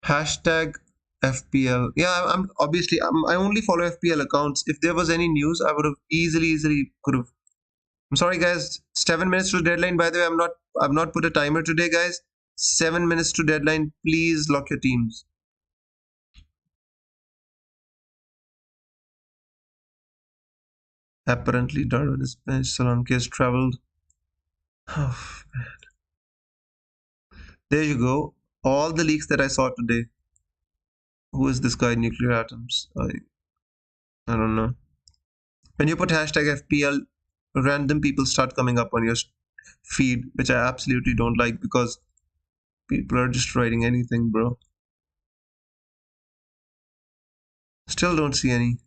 Hashtag FPL. Yeah, I'm obviously I only follow FPL accounts. If there was any news, I would have easily could have. I'm sorry, guys. 7 minutes to deadline. By the way, I've not put a timer today, guys. 7 minutes to deadline. Please lock your teams. Apparently, Darwin is benched. Solanke has traveled. Oh, man. There you go. All the leaks that I saw today. Who is this guy? Nuclear atoms. I don't know. When you put hashtag FPL, random people start coming up on your feed, which I absolutely don't like because people are just writing anything, bro. Still don't see any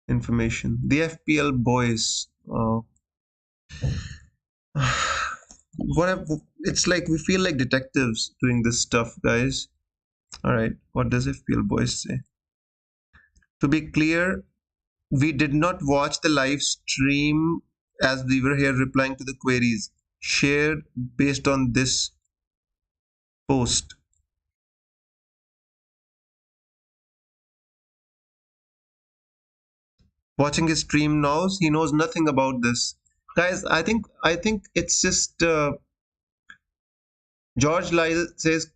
information. The FPL boys. It's like we feel like detectives doing this stuff, guys. All right, what does FPL boys say? To be clear, we did not watch the live stream as we were here replying to the queries shared based on this post. Watching his stream now, he knows nothing about this. Guys, I think it's just George Lyle says,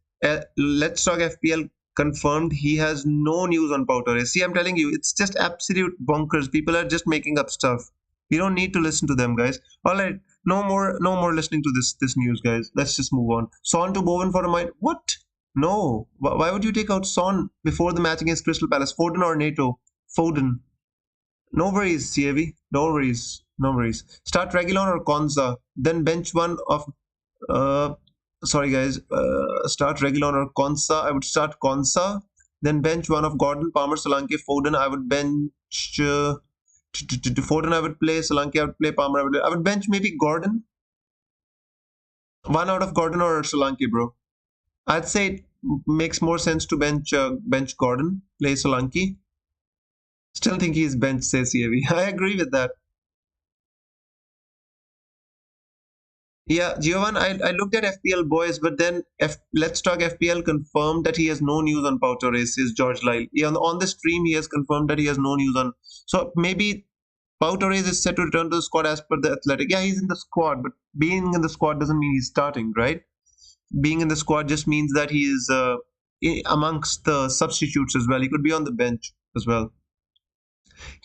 let's talk FPL confirmed he has no news on Pau Torres. See, I'm telling you, it's just absolute bonkers. People are just making up stuff. You don't need to listen to them, guys. All right, no more listening to this news, guys. Let's just move on. Son to Bowen for a mind. What? No. Why would you take out Son before the match against Crystal Palace? Foden or Nato? Foden. No worries, CAV. No worries. No worries. Start Regulon or Konza. Then bench one of uh sorry guys, start Regulon or Konsa. I would start Konsa, then bench one of Gordon, Palmer, Solanke, Foden. I would bench Foden. I would play Solanke. I would play Palmer. I would bench maybe Gordon. One out of Gordon or Solanke, bro. I'd say it makes more sense to bench Gordon, play Solanke. Still think he's bench, says CAV. I agree with that. Yeah, Giovan, I looked at FPL boys, but then Let's Talk FPL confirmed that he has no news on Pau Torres, says George Lyle. On the stream, he has confirmed that he has no news on. So maybe Pau Torres is set to return to the squad as per the Athletic. Yeah, he's in the squad, but being in the squad doesn't mean he's starting, right? Being in the squad just means that he is amongst the substitutes as well. He could be on the bench as well.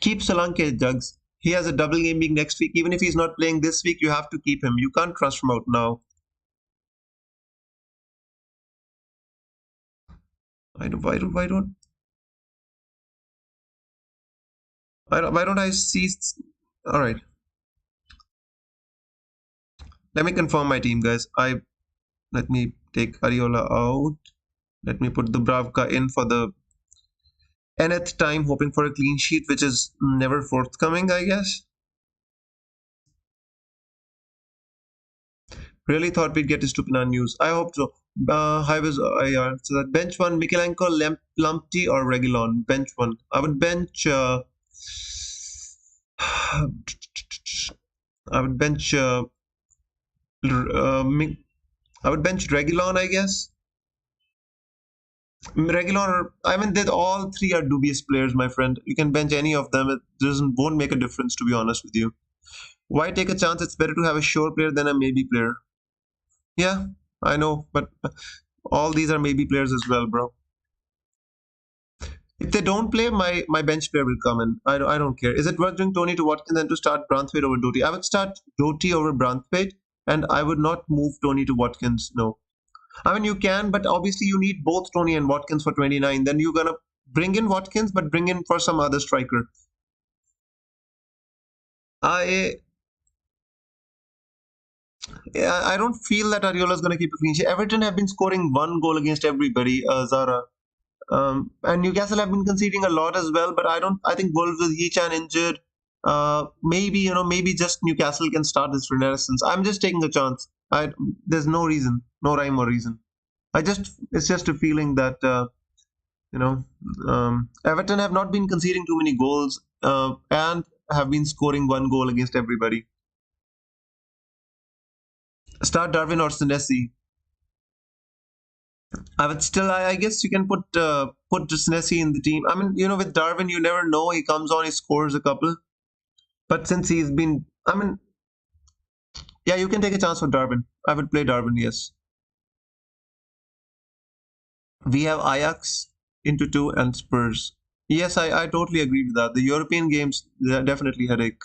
Keep Solanke, Jugs. He has a double game week next week. Even if he's not playing this week, you have to keep him. You can't trust him out now. Why don't I see? All right, let me confirm my team, guys. Let me take Ariola out. Let me put Dubravka in for the nth time, hoping for a clean sheet, which is never forthcoming, I guess. Really thought we'd get Stupinan news. I hope so. Hi, so that bench one, Mikelenko, Lumpty, or Regulon? Bench one. I would bench. I would bench. I would bench Regulon, I guess. Regulon. I mean, all three are dubious players, my friend. You can bench any of them. It won't make a difference, to be honest with you. Why take a chance? It's better to have a sure player than a maybe player. Yeah, I know, but all these are maybe players as well, bro. If they don't play, my bench player will come in. I don't care. Is it worth doing Tony to Watkins and to start Branthwaite over Doty? I would start Doty over Branthwaite, and I would not move Tony to Watkins. No. I mean, you can, but obviously you need both Tony and Watkins for 29. Then you're gonna bring in Watkins, but bring in for some other striker. I Yeah, I don't feel that Ariola is gonna keep a clean sheet. Everton have been scoring one goal against everybody, Zara. And Newcastle have been conceding a lot as well, but I don't. I think Wolves with Hechan injured, maybe maybe just Newcastle can start this renaissance. I'm just taking a chance. There's no reason, no rhyme or reason. It's just a feeling that you know Everton have not been conceding too many goals and have been scoring one goal against everybody. Start Darwin or Senesi. I would still, I guess you can put Senesi in the team. I mean, with Darwin, you never know. He comes on, he scores a couple. But since he's been, I mean, yeah, you can take a chance for Darwin. I would play Darwin, yes. We have Ajax into two and Spurs. Yes, I totally agree with that. The European games, they're definitely headache.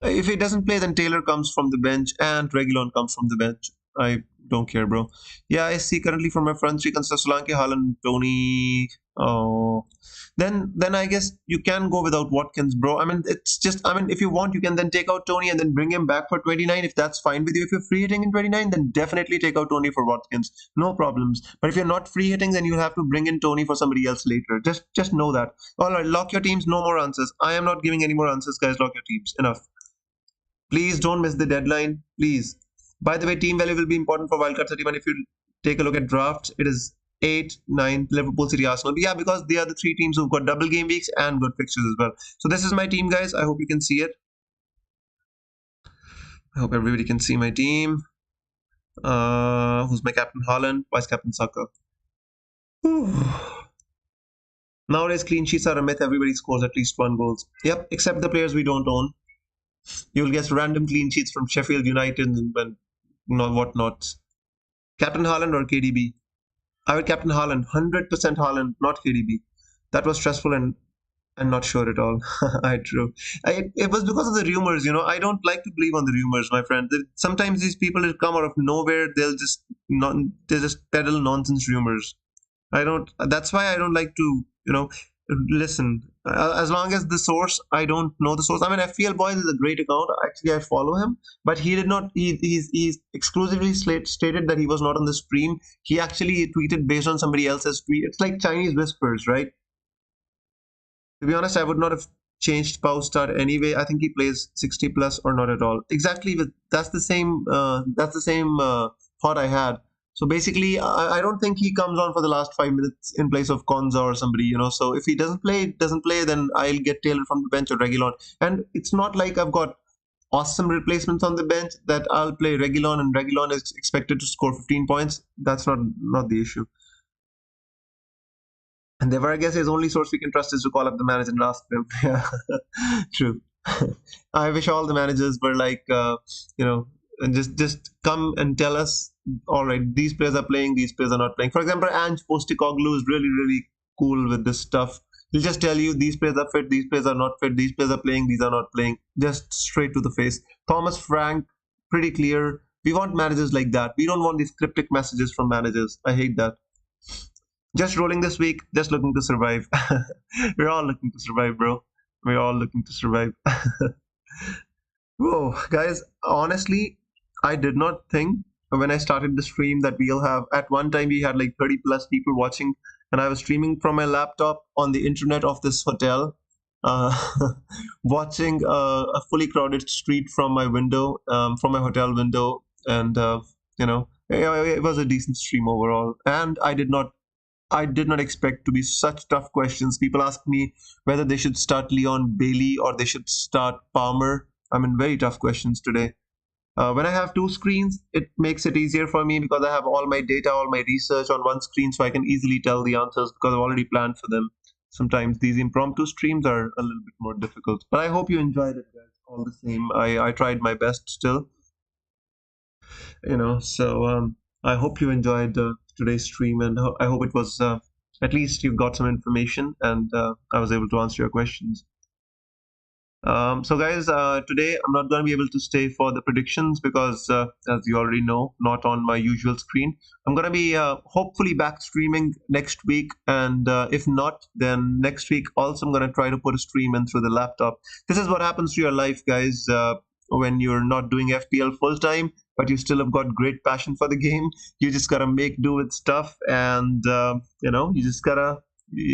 If he doesn't play, then Taylor comes from the bench and Reguilon comes from the bench. I don't care, bro. Yeah, I see currently from my front three consists Solanke, Haaland, Tony. Oh, then I guess you can go without Watkins, bro. I mean, it's just I mean, if you want, you can then take out Tony and then bring him back for 29 if that's fine with you. If you're free hitting in 29, then definitely take out Tony for Watkins, no problems. But if you're not free hitting, then you have to bring in Tony for somebody else later. Just know that. All right, lock your teams. No more answers. I am not giving any more answers, guys. Lock your teams. Enough. Please don't miss the deadline. Please. By the way, team value will be important for wildcard 31. If you take a look at drafts, it is 8, 9, Liverpool, City, Arsenal. But yeah, because they are the three teams who've got double game weeks and good fixtures as well. So this is my team, guys. I hope you can see it. I hope everybody can see my team. Who's my captain? Haaland, vice captain Saka. Nowadays, clean sheets are a myth. Everybody scores at least one goals. Yep, except the players we don't own. You'll get random clean sheets from Sheffield United and whatnot. Captain Haaland or KDB? I would captain Haaland, 100% Haaland, not KDB. That was stressful and not sure at all. I true. It was because of the rumors. I don't like to believe on the rumors, my friend. Sometimes these people that come out of nowhere, they just peddle nonsense rumors. I don't. That's why I don't like to, listen. As long as the source, I don't know the source. I mean, FPL Boys is a great account. Actually, I follow him, but he did not. He's exclusively stated that he was not on the stream. He actually tweeted based on somebody else's tweet. It's like Chinese whispers, right? To be honest, I would not have changed Pau start anyway. I think he plays 60 plus or not at all. Exactly. That's the same. Thought I had. So basically, I don't think he comes on for the last 5 minutes in place of Konza or somebody. So if he doesn't play, then I'll get Taylor from the bench or Reguilon. And it's not like I've got awesome replacements on the bench that I'll play Reguilon and Reguilon is expected to score 15 points. That's not the issue. And never, I guess, his only source we can trust is to call up the manager and ask them. Yeah, true. I wish all the managers were like, and just come and tell us. All right, these players are playing, these players are not playing. For example, Ange Postecoglou is really really cool with this stuff. He'll just tell you these players are fit, these players are not fit, these players are playing, these are not playing. Just straight to the face. Thomas Frank, pretty clear. We want managers like that. We don't want these cryptic messages from managers. I hate that. Just rolling this week, just looking to survive. We're all looking to survive, bro. We're all looking to survive. Whoa, guys, honestly, I did not think when I started the stream that we'll have, at one time, we had like 30 plus people watching, and I was streaming from my laptop on the internet of this hotel, uh, watching a fully crowded street from my window, from my hotel window, and it was a decent stream overall. And I did not expect to be such tough questions. People ask me whether they should start Leon Bailey or they should start Palmer. I mean, very tough questions today. When I have two screens, it makes it easier for me because I have all my data, all my research on one screen, so I can easily tell the answers because I've already planned for them. Sometimes these impromptu streams are a little bit more difficult, but I hope you enjoyed it, guys. All the same, I tried my best still. So I hope you enjoyed today's stream, and I hope it was at least you got some information, and I was able to answer your questions. So guys, today I'm not going to be able to stay for the predictions because, as you already know, not on my usual screen. I'm going to be hopefully back streaming next week, and if not, then next week also I'm going to try to put a stream in through the laptop. This is what happens to your life, guys, when you're not doing FPL full time, but you still have got great passion for the game. You just gotta make do with stuff, and you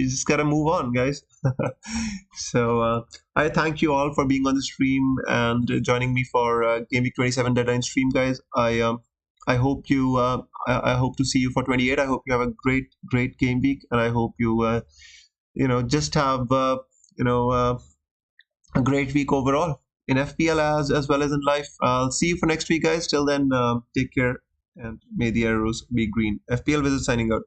just gotta move on, guys. So I thank you all for being on the stream and joining me for Game Week 27 deadline stream, guys. I hope I hope to see you for 28. I hope you have a great game week, and I hope you just have you know uh, a great week overall in FPL as well as in life. I'll see you for next week, guys. Till then, take care and may the arrows be green. FPL Wizard signing out.